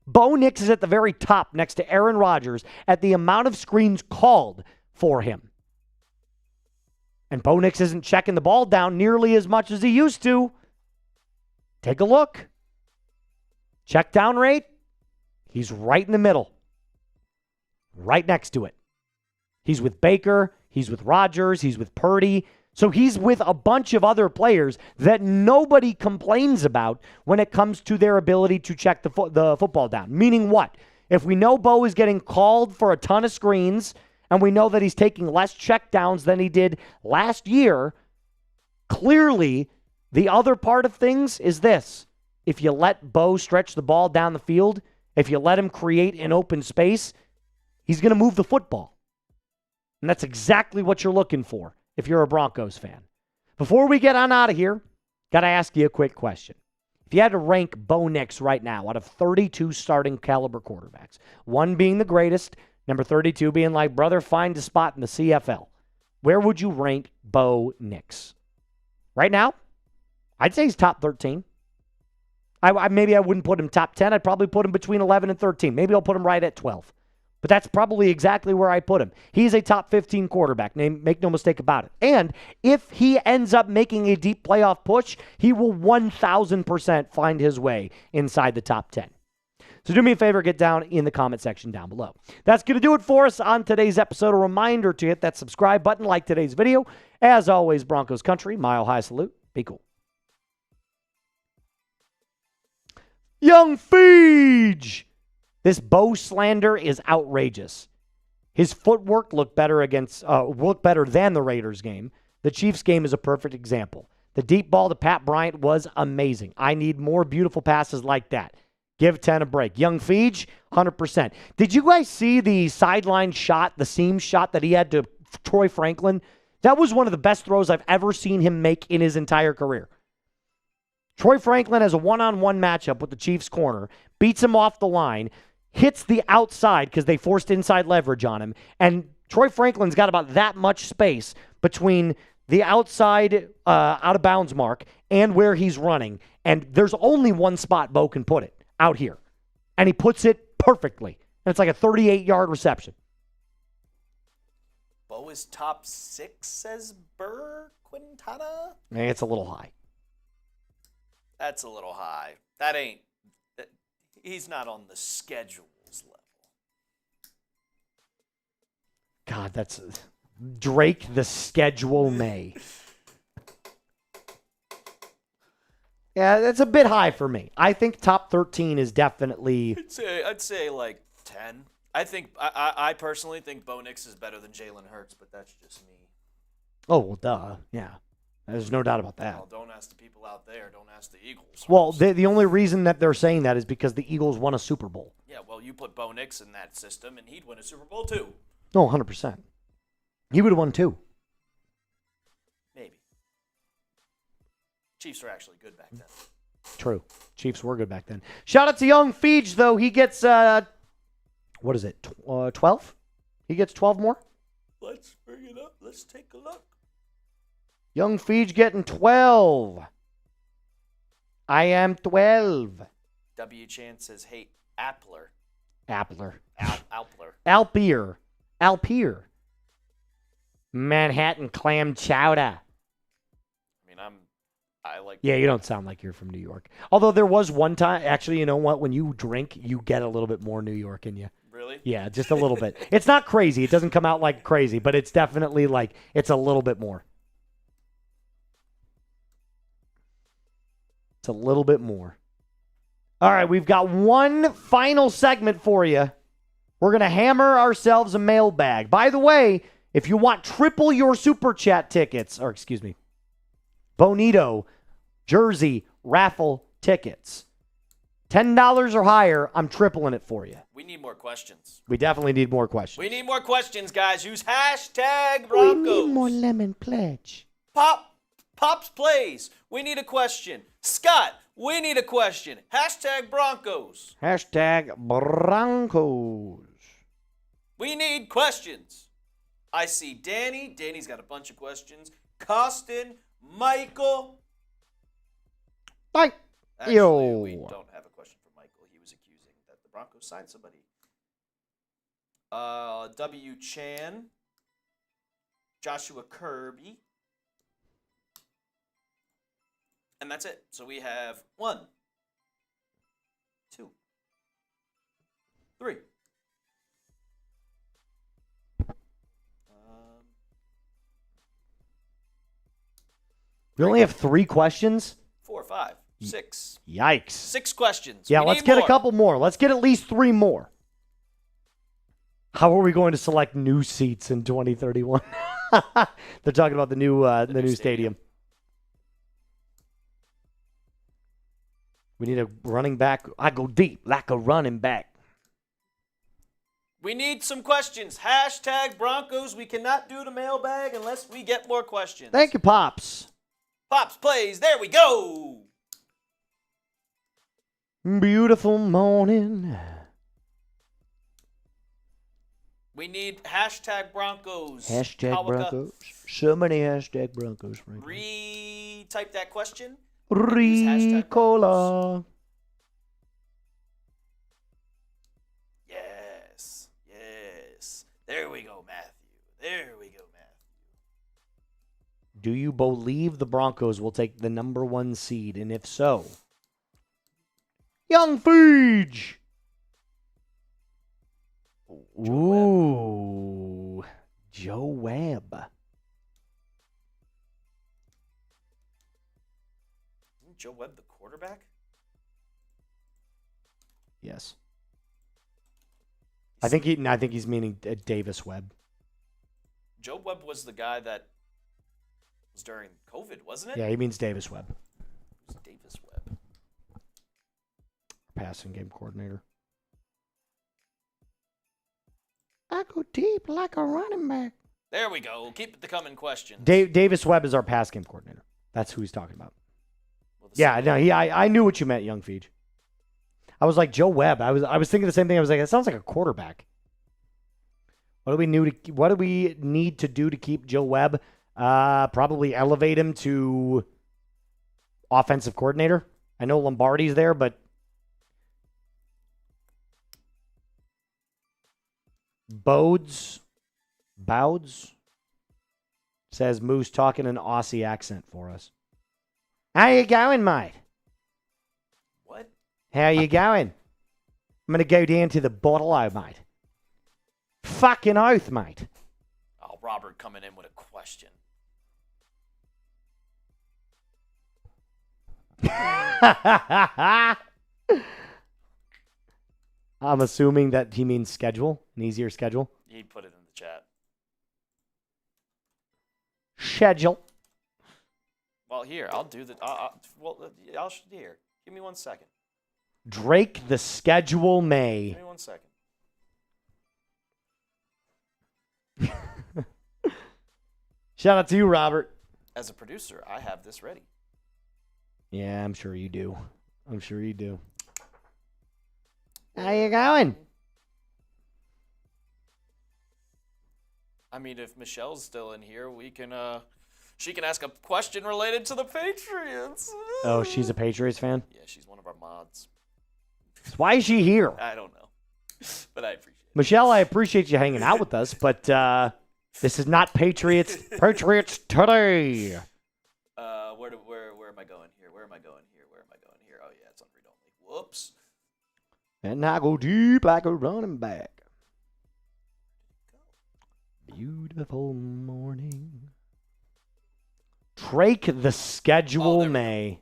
Bo Nix is at the very top next to Aaron Rodgers at the amount of screens called for him. And Bo Nix isn't checking the ball down nearly as much as he used to. Take a look. Check down rate. He's right in the middle. Right next to it. He's with Baker. He's with Rodgers. He's with Purdy. So he's with a bunch of other players that nobody complains about when it comes to their ability to check the football down. Meaning what? If we know Bo is getting called for a ton of screens, and we know that he's taking less checkdowns than he did last year, clearly the other part of things is this. If you let Bo stretch the ball down the field, if you let him create an open space, he's going to move the football. And that's exactly what you're looking for if you're a Broncos fan. Before we get on out of here, got to ask you a quick question. If you had to rank Bo Nix right now out of 32 starting caliber quarterbacks, one being the greatest, number 32 being like, brother, find a spot in the CFL, where would you rank Bo Nix? Right now, I'd say he's top 13. Maybe I wouldn't put him top 10. I'd probably put him between 11 and 13. Maybe I'll put him right at 12. But that's probably exactly where I put him. He's a top 15 quarterback. Make no mistake about it. And if he ends up making a deep playoff push, he will 1,000% find his way inside the top 10. So do me a favor, get down in the comment section down below. That's going to do it for us on today's episode. A reminder to hit that subscribe button, like today's video. As always, Broncos country, mile high salute. Be cool. Young Feege! This Bo slander is outrageous. His footwork looked better than the Raiders game. The Chiefs game is a perfect example. The deep ball to Pat Bryant was amazing. I need more beautiful passes like that. Give 10 a break. Young Feege, 100%. Did you guys see the sideline shot, the seam shot that he had to Troy Franklin? That was one of the best throws I've ever seen him make in his entire career. Troy Franklin has a one-on-one matchup with the Chiefs corner, beats him off the line, hits the outside because they forced inside leverage on him, and Troy Franklin's got about that much space between the outside out of bounds mark and where he's running. And there's only one spot Bo can put it, out here. And he puts it perfectly. And it's like a 38-yard reception. Bo is top 6, says Burr Quintana. It's a little high. That's a little high. That ain't. He's not on the schedules level. God, that's Drake the schedule May. Yeah, that's a bit high for me. I think top 13 is definitely. I'd say like 10. I personally think Bo Nix is better than Jalen Hurts, but that's just me. Oh, well, duh. Yeah. There's no doubt about that. Well, don't ask the people out there. Don't ask the Eagles. Well, the only reason that they're saying that is because the Eagles won a Super Bowl. Yeah, well, you put Bo Nix in that system, and he'd win a Super Bowl too. No, 100%. He would have won too. Maybe. Chiefs were actually good back then. True. Chiefs were good back then. Shout out to Young Feege, though. He gets, what is it, 12? He gets 12 more? Let's bring it up. Let's take a look. Young Feege getting 12. I am 12. W. Chan says, hey, Appler. Appler. Alpler. Alpier. Manhattan clam chowder. I mean, I like. Yeah, you don't sound like you're from New York. Although there was one time, actually, you know what? When you drink, you get a little bit more New York in you. Really? Yeah, just a little bit. It's not crazy. It doesn't come out like crazy, but it's definitely like, it's a little bit more. It's a little bit more. All right, we've got one final segment for you. We're going to hammer ourselves a mailbag. By the way, if you want triple your Super Chat tickets, or excuse me, Bonito jersey raffle tickets, $10 or higher, I'm tripling it for you. We need more questions. We definitely need more questions. We need more questions, guys. Use hashtag Broncos. We need more lemon pledge. Pops plays. We need a question. Scott, we need a question. Hashtag Broncos. Hashtag Broncos. We need questions. I see Danny. Danny's got a bunch of questions. Costin, Michael. Bye. Actually, we don't have a question for Michael. He was accusing that the Broncos signed somebody. W. Chan. Joshua Kirby. And that's it. So we have 1, 2, 3. We only have 3 questions? 4, 5, 6. Yikes. 6 questions. Yeah, We let's need get more. a couple more. Let's get at least 3 more. How are we going to select new seats in 2031? They're talking about the new stadium. We need a running back. I go deep like a running back. We need some questions. Hashtag Broncos. We cannot do the mailbag unless we get more questions. Thank you, Pops. Pops plays. There we go. Beautiful morning. We need hashtag Broncos. Hashtag Kawaka. Broncos. So many hashtag Broncos. Frank. Retype that question. Ricola. Yes. Yes. There we go, Matthew. There we go, Matthew. Do you believe the Broncos will take the number 1 seed? And if so, Young Feege. Ooh. Joe Webb. Isn't Joe Webb the quarterback? Yes. I think he's meaning Davis Webb. Joe Webb was the guy that was during COVID, wasn't it? Yeah, he means Davis Webb. It was Davis Webb. Passing game coordinator. I go deep like a running back. There we go. Keep it the coming questions. Davis Webb is our pass game coordinator. That's who he's talking about. Well, Yeah, no, I knew what you meant, Young Feege. I was like Joe Webb. I was thinking the same thing. I was like, that sounds like a quarterback. What do we need to do to keep Joe Webb? Probably elevate him to offensive coordinator. I know Lombardi's there, but Bouds says Moose talking an Aussie accent for us. How you going, mate? What? How you going? I'm going to go down to the bottle-o, mate. Fucking oath, mate. Oh, Robert coming in with a question. I'm assuming that he means schedule, an easier schedule. He put it in the chat. Schedule. Well, here, I'll do the. Here. Give me 1 second. Drake the schedule May. Give me 1 second. Shout out to you, Robert. As a producer, I have this ready. Yeah, I'm sure you do. How you going? I mean, if Michelle's still in here, we can. She can ask a question related to the Patriots. Oh, she's a Patriots fan? Yeah, she's one of our mods. Why is she here? I don't know, but I appreciate it. Michelle, I appreciate you hanging out with us, but this is not Patriots today. Where am I going here? Where am I going here? Oh yeah, it's on read only. Whoops. And I go deep like a running back. Beautiful morning. Drake the schedule May.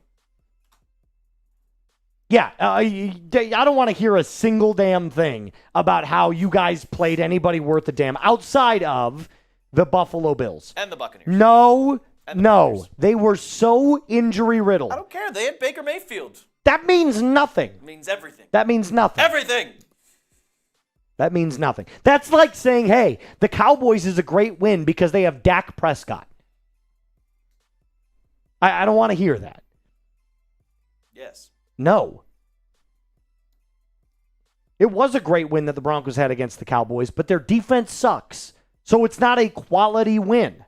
Yeah, I don't want to hear a single damn thing about how you guys played anybody worth a damn outside of the Buffalo Bills. And the Buccaneers. No, And the no. Bears. They were so injury-riddled. I don't care. They had Baker Mayfield. That means nothing. It means everything. That means nothing. Everything. That means nothing. That's like saying, hey, the Cowboys is a great win because they have Dak Prescott. I don't want to hear that. Yes. No. It was a great win that the Broncos had against the Cowboys, but their defense sucks. So it's not a quality win.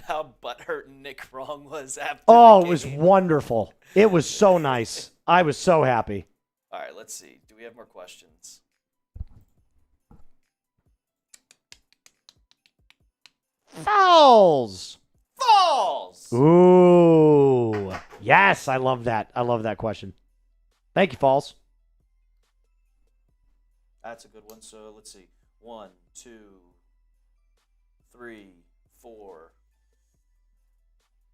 How butthurt Nick Wrong was after Oh, the it was game. wonderful. It was so nice. I was so happy. All right, let's see. Do we have more questions? Fouls. Falls! Ooh. Yes, I love that. I love that question. Thank you, Falls. That's a good one. So let's see. 1, 2, 3, 4,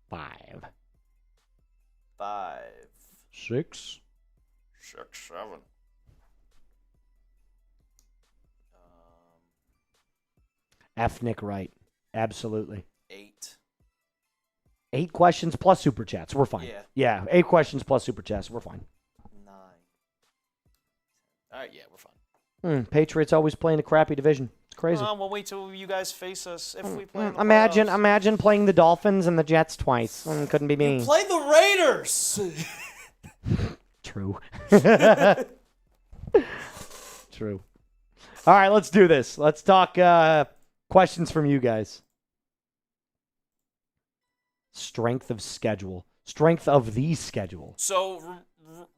5, 5, 6. 6, 7. F. Nick Wright. Absolutely. 8. 8 questions plus super chats. We're fine. Yeah. 8 questions plus super chats. We're fine. 9. All right, yeah, we're fine. Patriots always playing a crappy division. It's crazy. We'll wait till you guys face us if we play in the Imagine playoffs. playing the Dolphins and the Jets twice. Couldn't be me. Play the Raiders! True. True. All right, let's do this. Let's talk questions from you guys. Strength of schedule. Strength of the schedule. So,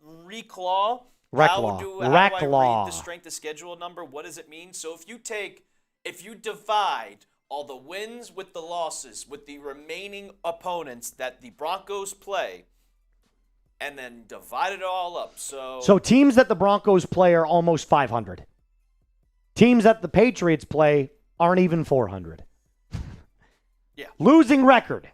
Reclaw. Reclaw. How do I Reclaw. read the strength of schedule number? What does it mean? So if you divide all the wins with the losses with the remaining opponents that the Broncos play, and then divide it all up. So teams that the Broncos play are almost 500. Teams that the Patriots play aren't even 400. Yeah. Losing record.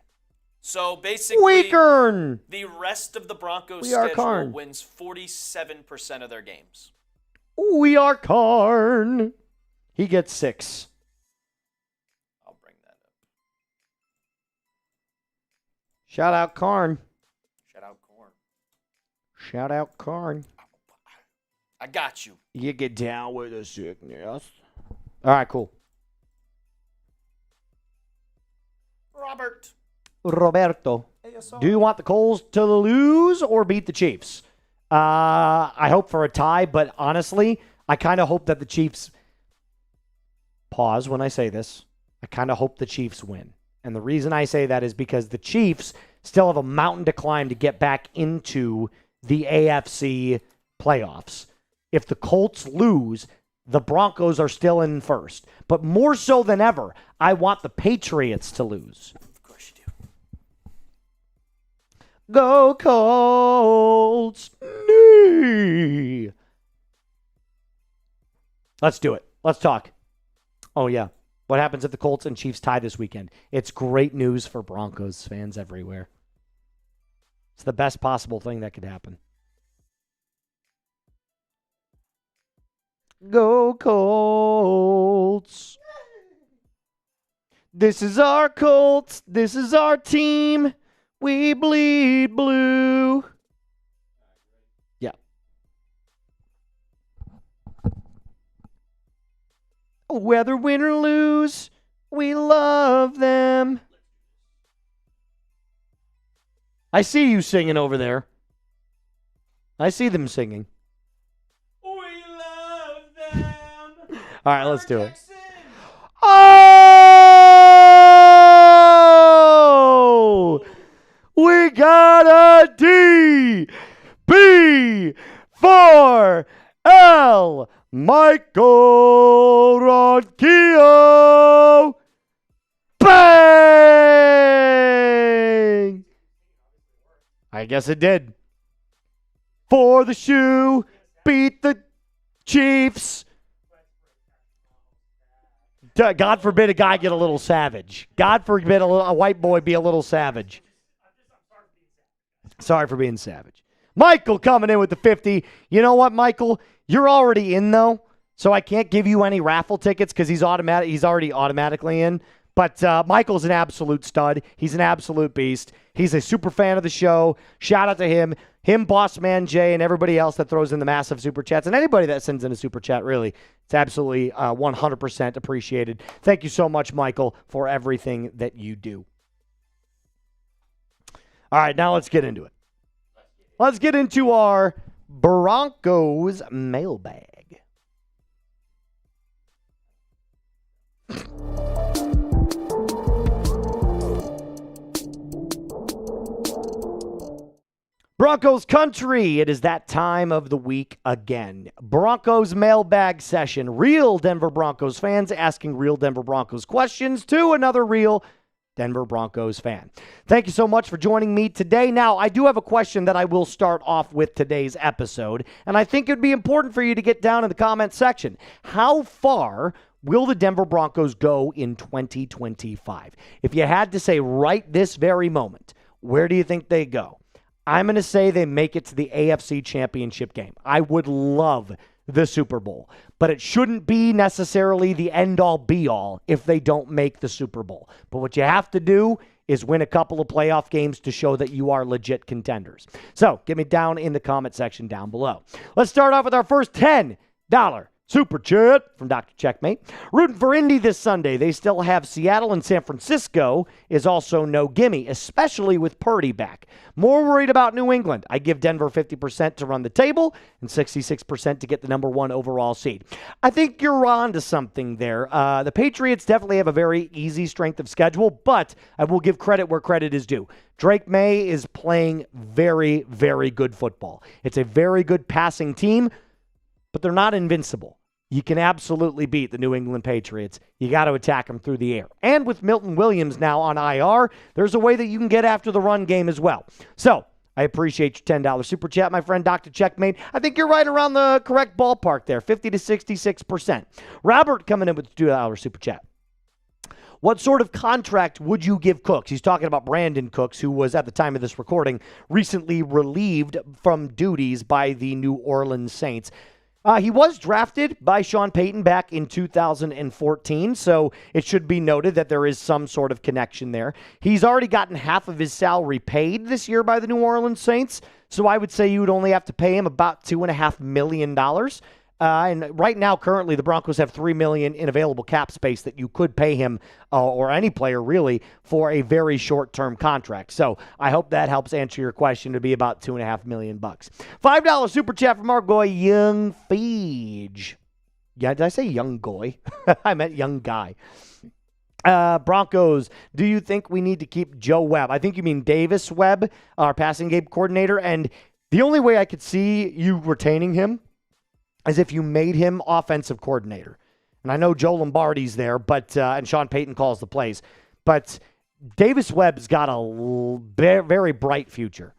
So basically, Weekern. the rest of the Broncos' We are schedule Karn. wins 47% of their games. We are Karn. He gets 6. I'll bring that up. Shout out Karn. Shout out Corn. Shout out Karn. I got you. You get down with the sickness. All right, cool. Roberto, do you want the Coles to lose or beat the Chiefs? I hope for a tie, but honestly, I kind of hope that the Chiefs pause when I say this. I kind of hope the Chiefs win. And the reason I say that is because the Chiefs still have a mountain to climb to get back into the AFC playoffs. If the Colts lose, the Broncos are still in first. But more so than ever, I want the Patriots to lose. Of course you do. Go Colts! Nee. Let's do it. Let's talk. Oh, yeah. What happens if the Colts and Chiefs tie this weekend? It's great news for Broncos fans everywhere. It's the best possible thing that could happen. Go Colts. This is our Colts. This is our team. We bleed blue. Yeah. Whether win or lose, we love them. I see you singing over there. I see them singing. We love them. All right, let's do it. Jackson. Oh! We got a DB4L Michael Ronquillo. Bang! I guess it did. For the shoe, beat the Chiefs. God forbid a guy get a little savage. God forbid a white boy be a little savage. Sorry for being savage. Michael coming in with the 50. You know what, Michael? You're already in, though, so I can't give you any raffle tickets because he's already automatically in. But Michael's an absolute stud. He's an absolute beast. He's a super fan of the show. Shout out to him. Boss Man Jay, and everybody else that throws in the massive super chats, and anybody that sends in a super chat, really. It's absolutely 100% appreciated. Thank you so much, Michael, for everything that you do. All right, now let's get into it. Let's get into our Broncos mailbag. Broncos country, it is that time of the week again. Broncos mailbag session. Real Denver Broncos fans asking real Denver Broncos questions to another real Denver Broncos fan. Thank you so much for joining me today. Now, I do have a question that I will start off with today's episode, and I think it would be important for you to get down in the comment section. How far will the Denver Broncos go in 2025? If you had to say right this very moment, where do you think they go? I'm going to say they make it to the AFC Championship game. I would love the Super Bowl, but it shouldn't be necessarily the end-all, be-all if they don't make the Super Bowl. But what you have to do is win a couple of playoff games to show that you are legit contenders. So get me down in the comment section down below. Let's start off with our first $10 Super chat from Dr. Checkmate. Rooting for Indy this Sunday. They still have Seattle and San Francisco is also no gimme, especially with Purdy back. More worried about New England. I give Denver 50% to run the table and 66% to get the number 1 overall seed. I think you're on to something there. The Patriots definitely have a very easy strength of schedule, but I will give credit where credit is due. Drake May is playing very, very good football. It's a very good passing team, but they're not invincible. You can absolutely beat the New England Patriots. You got to attack them through the air. And with Milton Williams now on IR, there's a way that you can get after the run game as well. So I appreciate your $10 super chat, my friend Dr. Checkmate. I think you're right around the correct ballpark there, 50 to 66%. Robert coming in with the $2 super chat. What sort of contract would you give Cooks? He's talking about Brandin Cooks, who was, at the time of this recording, recently relieved from duties by the New Orleans Saints. He was drafted by Sean Payton back in 2014, so it should be noted that there is some sort of connection there. He's already gotten half of his salary paid this year by the New Orleans Saints, so I would say you would only have to pay him about $2.5 million. And right now, currently, the Broncos have $3 million in available cap space that you could pay him, or any player really, for a very short-term contract. So I hope that helps answer your question to be about $2.5 million. $5 super chat from our boy Young Feege. Yeah, did I say young goy? I meant young guy. Broncos, do you think we need to keep Joe Webb? I think you mean Davis Webb, our passing game coordinator. And the only way I could see you retaining him is if you made him offensive coordinator. And I know Joe Lombardi's there, but and Sean Payton calls the plays. But Davis Webb's got a very bright future,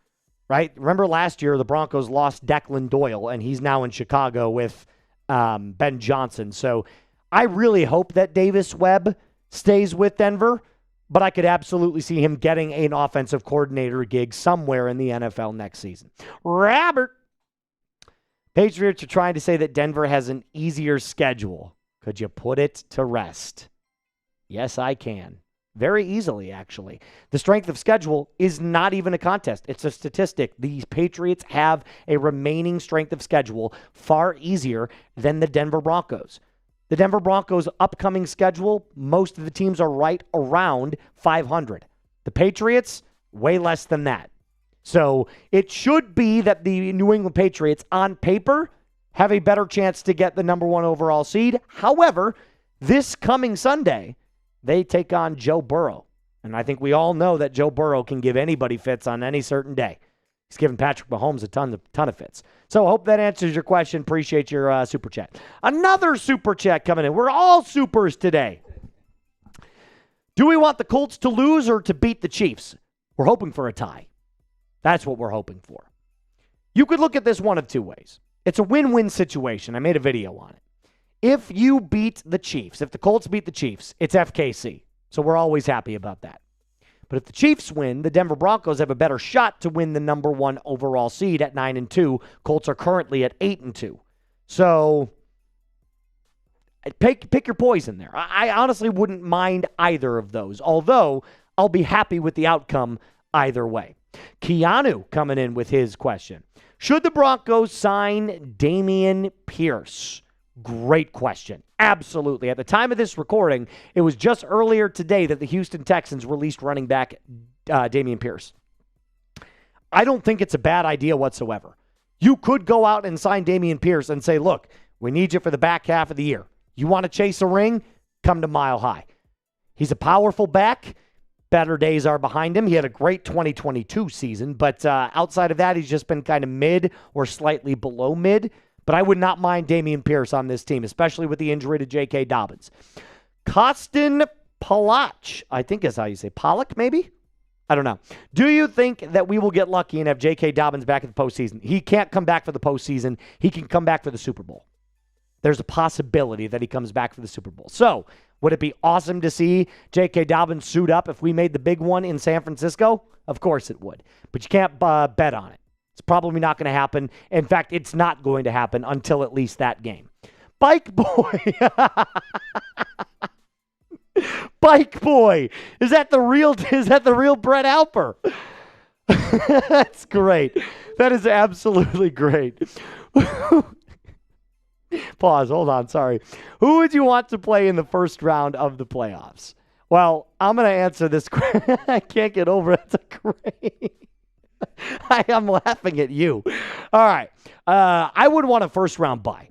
right? Remember last year the Broncos lost Declan Doyle, and he's now in Chicago with Ben Johnson. So I really hope that Davis Webb stays with Denver, but I could absolutely see him getting an offensive coordinator gig somewhere in the NFL next season. Robert, Patriots are trying to say that Denver has an easier schedule. Could you put it to rest? Yes, I can. Very easily, actually. The strength of schedule is not even a contest. It's a statistic. These Patriots have a remaining strength of schedule far easier than the Denver Broncos. The Denver Broncos' upcoming schedule, most of the teams are right around 500. The Patriots, way less than that. So it should be that the New England Patriots, on paper, have a better chance to get the number 1 overall seed. However, this coming Sunday, they take on Joe Burrow. And I think we all know that Joe Burrow can give anybody fits on any certain day. He's given Patrick Mahomes a ton of fits. So I hope that answers your question. Appreciate your super chat. Another super chat coming in. We're all supers today. Do we want the Colts to lose or to beat the Chiefs? We're hoping for a tie. That's what we're hoping for. You could look at this one of two ways. It's a win-win situation. I made a video on it. If you beat the Chiefs, if the Colts beat the Chiefs, it's FKC. So we're always happy about that. But if the Chiefs win, the Denver Broncos have a better shot to win the number 1 overall seed at 9-2. Colts are currently at 8-2. So pick your poison there. I honestly wouldn't mind either of those, although I'll be happy with the outcome either way. Keanu coming in with his question. Should the Broncos sign Dameon Pierce? Great question. Absolutely. At the time of this recording, it was just earlier today that the Houston Texans released running back Dameon Pierce. I don't think it's a bad idea whatsoever. You could go out and sign Dameon Pierce and say, look, we need you for the back half of the year. You want to chase a ring? Come to Mile High. He's a powerful back. Better days are behind him. He had a great 2022 season, but outside of that, he's just been kind of mid or slightly below mid. But I would not mind Dameon Pierce on this team, especially with the injury to J.K. Dobbins. Costin Palach, I think is how you say Pollock, maybe? I don't know. Do you think that we will get lucky and have J.K. Dobbins back in the postseason? He can't come back for the postseason. He can come back for the Super Bowl. There's a possibility that he comes back for the Super Bowl. So, would it be awesome to see J.K. Dobbins suit up if we made the big one in San Francisco? Of course it would. But you can't bet on it. It's probably not going to happen. In fact, it's not going to happen until at least that game. Bike Boy. Bike Boy. Is that the real Brett Alper? That's great. That is absolutely great. Pause. Hold on. Sorry. Who would you want to play in the first round of the playoffs? Well, I'm going to answer this. I can't get over it. It's great. I'm laughing at you. All right. I would want a first-round bye,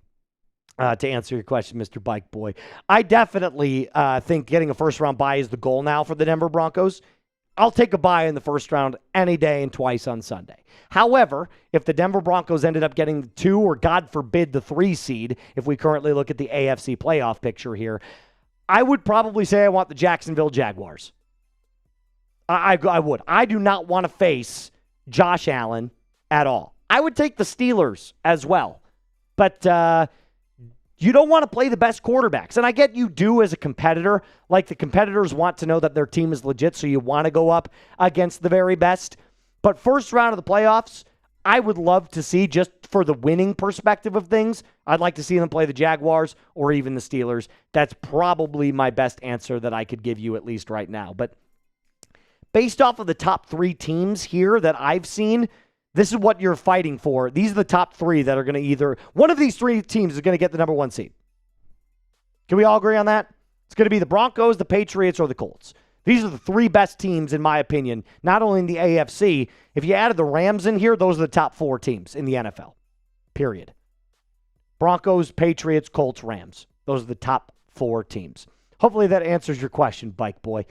to answer your question, Mr. Bike Boy. I definitely think getting a first-round bye is the goal now for the Denver Broncos. I'll take a bye in the first round any day and twice on Sunday. However, if the Denver Broncos ended up getting the 2 or, God forbid, the 3 seed, if we currently look at the AFC playoff picture here, I would probably say I want the Jacksonville Jaguars. I would. I do not want to face Josh Allen at all. I would take the Steelers as well. But you don't want to play the best quarterbacks. And I get you do as a competitor. Like the competitors want to know that their team is legit, so you want to go up against the very best. But first round of the playoffs, I would love to see, just for the winning perspective of things, I'd like to see them play the Jaguars or even the Steelers. That's probably my best answer that I could give you at least right now. But based off of the top 3 teams here that I've seen, this is what you're fighting for. These are the top 3 that are going to either... One of these 3 teams is going to get the number 1 seed. Can we all agree on that? It's going to be the Broncos, the Patriots, or the Colts. These are the 3 best teams, in my opinion, not only in the AFC. If you added the Rams in here, those are the top 4 teams in the NFL. Period. Broncos, Patriots, Colts, Rams. Those are the top 4 teams. Hopefully that answers your question, Bike Boy.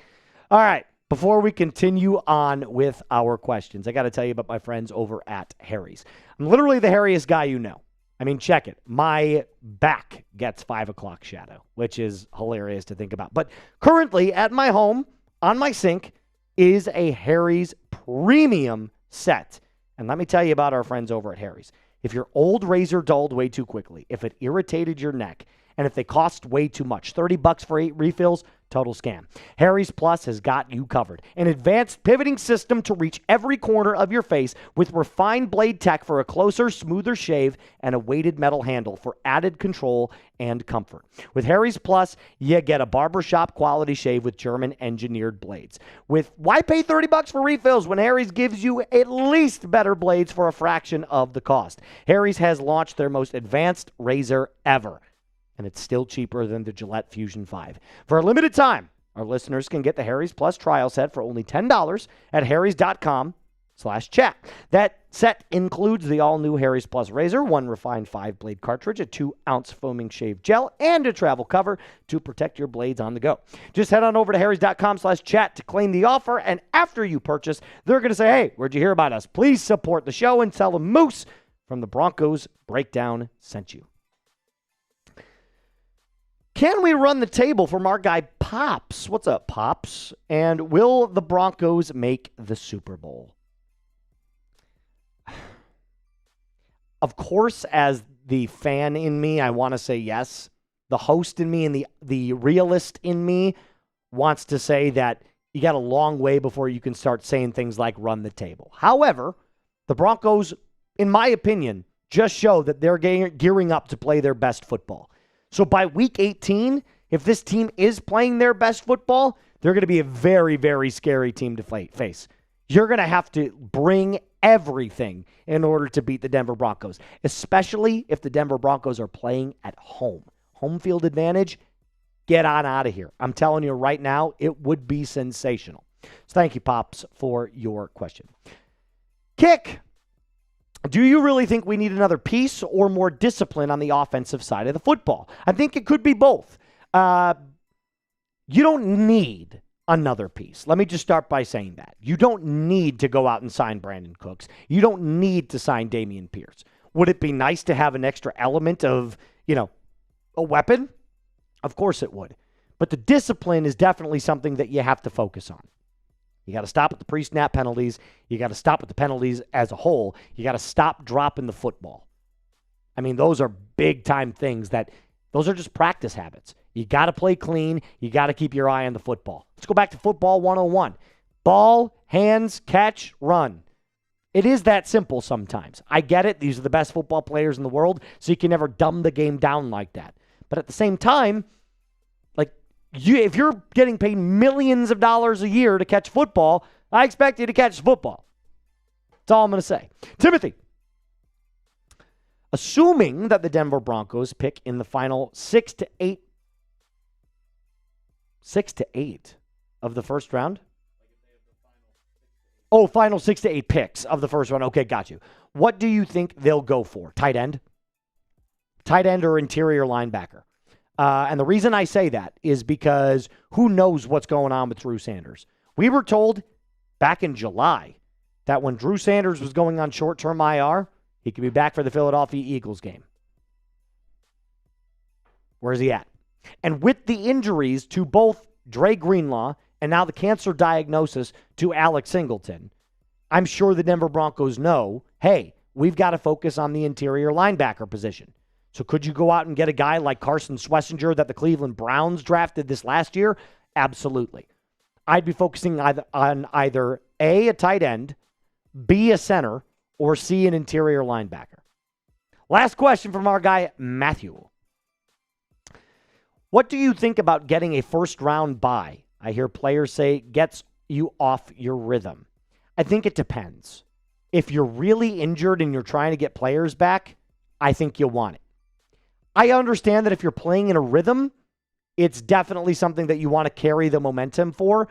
All right. Before we continue on with our questions, I got to tell you about my friends over at Harry's. I'm literally the hairiest guy you know. I mean, check it. My back gets 5 o'clock shadow, which is hilarious to think about. But currently at my home, on my sink, is a Harry's premium set. And let me tell you about our friends over at Harry's. If your old razor dulled way too quickly, if it irritated your neck, and if they cost way too much, $30 for 8 refills, total scam. Harry's Plus has got you covered. An advanced pivoting system to reach every corner of your face with refined blade tech for a closer, smoother shave and a weighted metal handle for added control and comfort. With Harry's Plus, you get a barbershop quality shave with German engineered blades. Why pay $30 for refills when Harry's gives you at least better blades for a fraction of the cost? Harry's has launched their most advanced razor ever, and it's still cheaper than the Gillette Fusion 5. For a limited time, our listeners can get the Harry's Plus trial set for only $10 at harrys.com/chat. That set includes the all-new Harry's Plus razor, 1 refined 5-blade cartridge, a 2-ounce foaming shave gel, and a travel cover to protect your blades on the go. Just head on over to harrys.com/chat to claim the offer, and after you purchase, they're going to say, hey, where'd you hear about us? Please support the show and tell them Moose from the Broncos Breakdown sent you. Can we run the table from our guy Pops? What's up, Pops? And will the Broncos make the Super Bowl? Of course, as the fan in me, I want to say yes. The host in me and the realist in me wants to say that you got a long way before you can start saying things like run the table. However, the Broncos, in my opinion, just show that they're gearing up to play their best football. So by week 18, if this team is playing their best football, they're going to be a very, very scary team to face. You're going to have to bring everything in order to beat the Denver Broncos, especially if the Denver Broncos are playing at home. Home field advantage, get on out of here. I'm telling you right now, it would be sensational. So thank you, Pops, for your question. Kick. Do you really think we need another piece or more discipline on the offensive side of the football? I think it could be both. You don't need another piece. Let me just start by saying that. You don't need to go out and sign Brandin Cooks. You don't need to sign Dameon Pierce. Would it be nice to have an extra element of, a weapon? Of course it would. But the discipline is definitely something that you have to focus on. You got to stop with the pre-snap penalties. You got to stop with the penalties as a whole. You got to stop dropping the football. I mean, those are big-time things those are just practice habits. You got to play clean. You got to keep your eye on the football. Let's go back to football 101. Ball, hands, catch, run. It is that simple sometimes. I get it. These are the best football players in the world, so you can never dumb the game down like that. But at the same time, if you're getting paid millions of dollars a year to catch football, I expect you to catch football. That's all I'm going to say. Timothy, assuming that the Denver Broncos pick in the final 6 to 8 of the first round? Oh, final 6 to 8 picks of the first round. Okay, got you. What do you think they'll go for? Tight end? Tight end or interior linebacker? And the reason I say that is because who knows what's going on with Drew Sanders. We were told back in July that when Drew Sanders was going on short-term IR, he could be back for the Philadelphia Eagles game. Where's he at? And with the injuries to both Dre Greenlaw and now the cancer diagnosis to Alex Singleton, I'm sure the Denver Broncos know, hey, we've got to focus on the interior linebacker position. So could you go out and get a guy like Carson Schlesinger that the Cleveland Browns drafted this last year? Absolutely. I'd be focusing on either A, a tight end, B, a center, or C, an interior linebacker. Last question from our guy, Matthew. What do you think about getting a first-round bye? I hear players say gets you off your rhythm. I think it depends. If you're really injured and you're trying to get players back, I think you'll want it. I understand that if you're playing in a rhythm, it's definitely something that you want to carry the momentum for.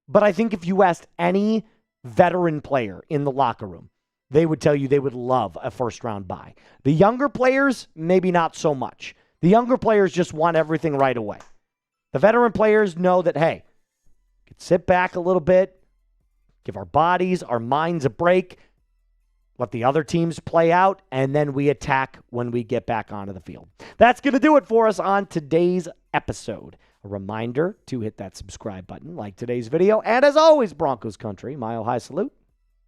But I think if you asked any veteran player in the locker room, they would tell you they would love a first-round bye. The younger players, maybe not so much. The younger players just want everything right away. The veteran players know that, hey, sit back a little bit, give our bodies, our minds a break, let the other teams play out, and then we attack when we get back onto the field. That's going to do it for us on today's episode. A reminder to hit that subscribe button, like today's video, and as always, Broncos country, mile high salute.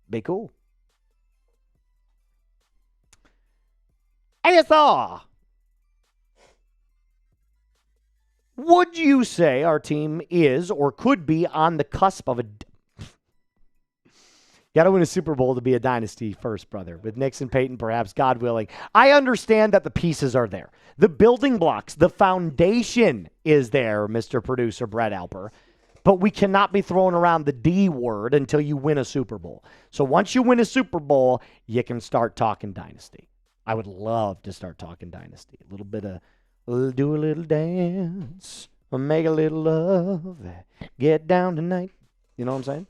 Be cool. ASR. Would you say our team is or could be on the cusp of a... Got to win a Super Bowl to be a dynasty first, brother. With Nix and Payton, perhaps, God willing. I understand that the pieces are there. The building blocks, the foundation is there, Mr. Producer Brett Alper. But we cannot be throwing around the D word until you win a Super Bowl. So once you win a Super Bowl, you can start talking dynasty. I would love to start talking dynasty. A little bit of... do a little dance, or make a little love, get down tonight. You know what I'm saying?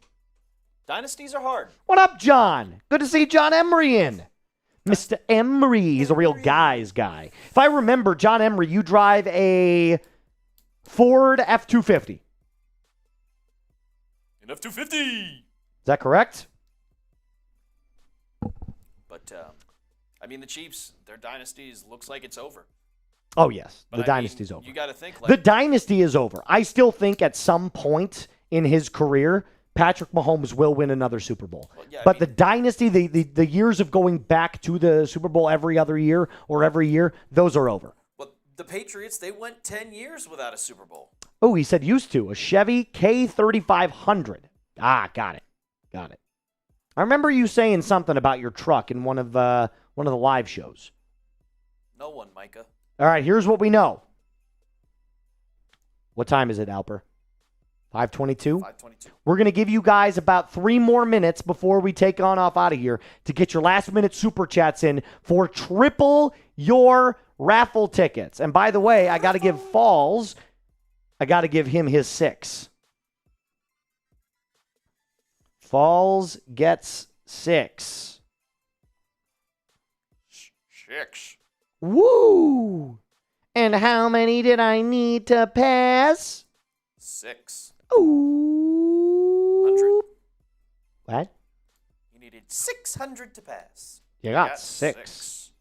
Dynasties are hard. What up, John? Good to see John Emery in. Mr. Emery, he's a real guy's guy. If I remember, John Emery, you drive a Ford F-250. An F-250. Is that correct? But, I mean, the Chiefs, their dynasties looks like it's over. Oh, yes. But The dynasty's over. You got to think like The dynasty is over. I still think at some point in his career, Patrick Mahomes will win another Super Bowl. Well, yeah, but the dynasty, the years of going back to the Super Bowl every other year or every year, those are over. Well, the Patriots, they went 10 years without a Super Bowl. Oh, he said used to. A Chevy K3500. Ah, got it. Got it. I remember you saying something about your truck in one of the live shows. No one, Micah. All right, here's what we know. What time is it, Alper? 5:22? 5:22. We're going to give you guys about 3 more minutes before we take on off out of here to get your last-minute super chats in for triple your raffle tickets. And by the way, I got to give Falls, I got to give him his 6. Falls gets 6. 6. Woo! And how many did I need to pass? 6. Ooh. 100. What? You needed 600 to pass. You got 6.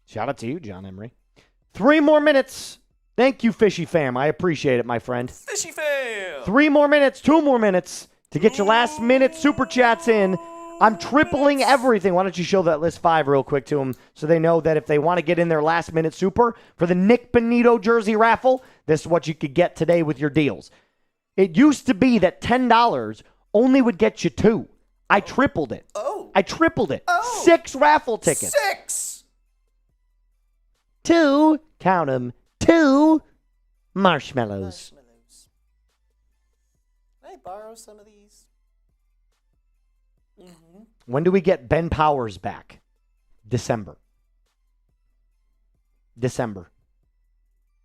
Shout out to you, John Emery. 3 more minutes. Thank you, Fishy Fam. I appreciate it, my friend. Fishy fam. 3 more minutes, 2 more minutes to get your last minute super chats in. I'm tripling everything. Why don't you show that list 5 real quick to them so they know that if they want to get in their last minute super for the Nick Bonito jersey raffle, this is what you could get today with your deals. It used to be that $10 only would get you 2. I tripled it. I tripled it. 6 raffle tickets. 6. 2, count them, 2 marshmallows. Can I borrow some of these? Mm-hmm. When do we get Ben Powers back? December.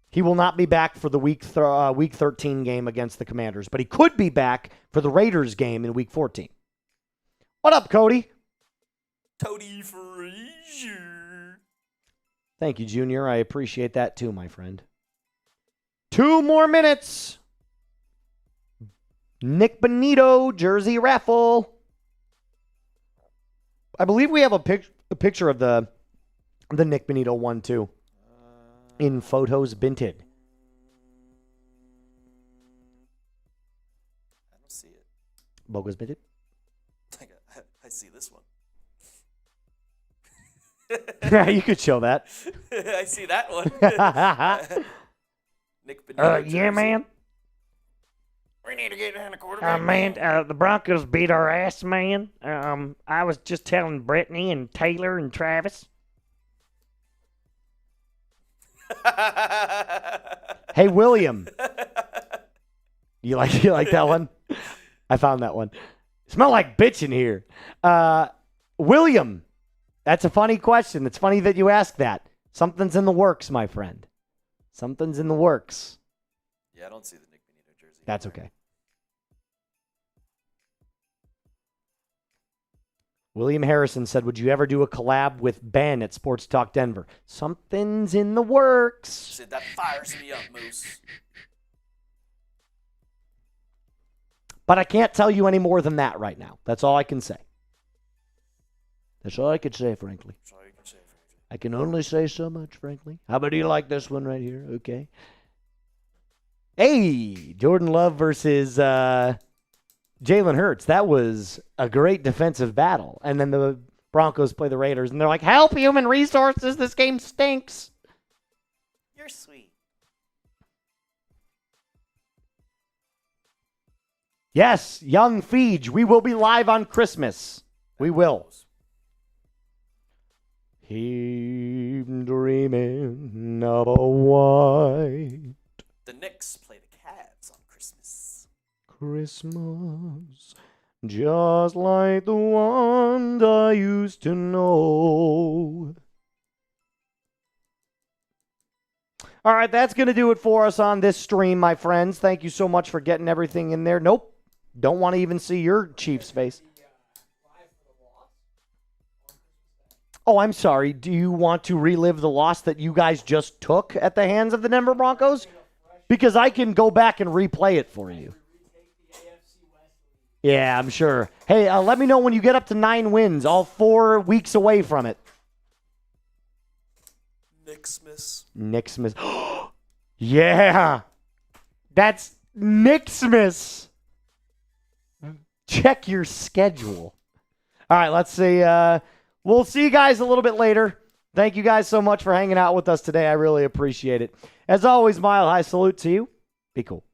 He will not be back for the week 13 game against the Commanders, but he could be back for the Raiders game in week 14. What up, Cody? Cody Frazier. Thank you, Junior. I appreciate that too, my friend. 2 more minutes. Nick Bonito jersey raffle. I believe we have a picture of the Nick Bonito one too. In photos binted. I don't see it. Bogus binted. I see this one. Yeah, you could show that. I see that one. Nick Bonito Yeah, jersey. man. We need to get down the quarterback. Man, the Broncos beat our ass, man. I was just telling Brittany and Taylor and Travis. Hey, William. You like that one? I found that one. Smell like bitch in here. William, that's a funny question. It's funny that you ask that. Something's in the works, my friend. Something's in the works. Yeah, I don't see the Nick Bonito jersey. That's okay. William Harrison said, would you ever do a collab with Ben at Sports Talk Denver? Something's in the works. Said that fires me up, Moose. But I can't tell you any more than that right now. That's all I can say. That's all I can say, frankly. That's all you can say, Fraser. I can only say so much, frankly. How about you like this one right here? Okay. Hey, Jordan Love versus Jalen Hurts. That was a great defensive battle. And then the Broncos play the Raiders, and they're like, help, human resources. This game stinks. You're sweet. Yes, young Feege. We will be live on Christmas. We will. Keep dreaming of a white The Knicks play the Cavs on Christmas. Christmas, just like the one I used to know. All right, that's going to do it for us on this stream, my friends. Thank you so much for getting everything in there. Nope, don't want to even see your Chiefs face. Oh, I'm sorry. Do you want to relive the loss that you guys just took at the hands of the Denver Broncos? Because I can go back and replay it for you. Yeah, I'm sure. Hey, let me know when you get up to 9 wins, all 4 weeks away from it. Knicksmas. Nixmas. Yeah. That's Nixmas. Check your schedule. All right, let's see. We'll see you guys a little bit later. Thank you guys so much for hanging out with us today. I really appreciate it. As always, mile high salute to you. Be cool.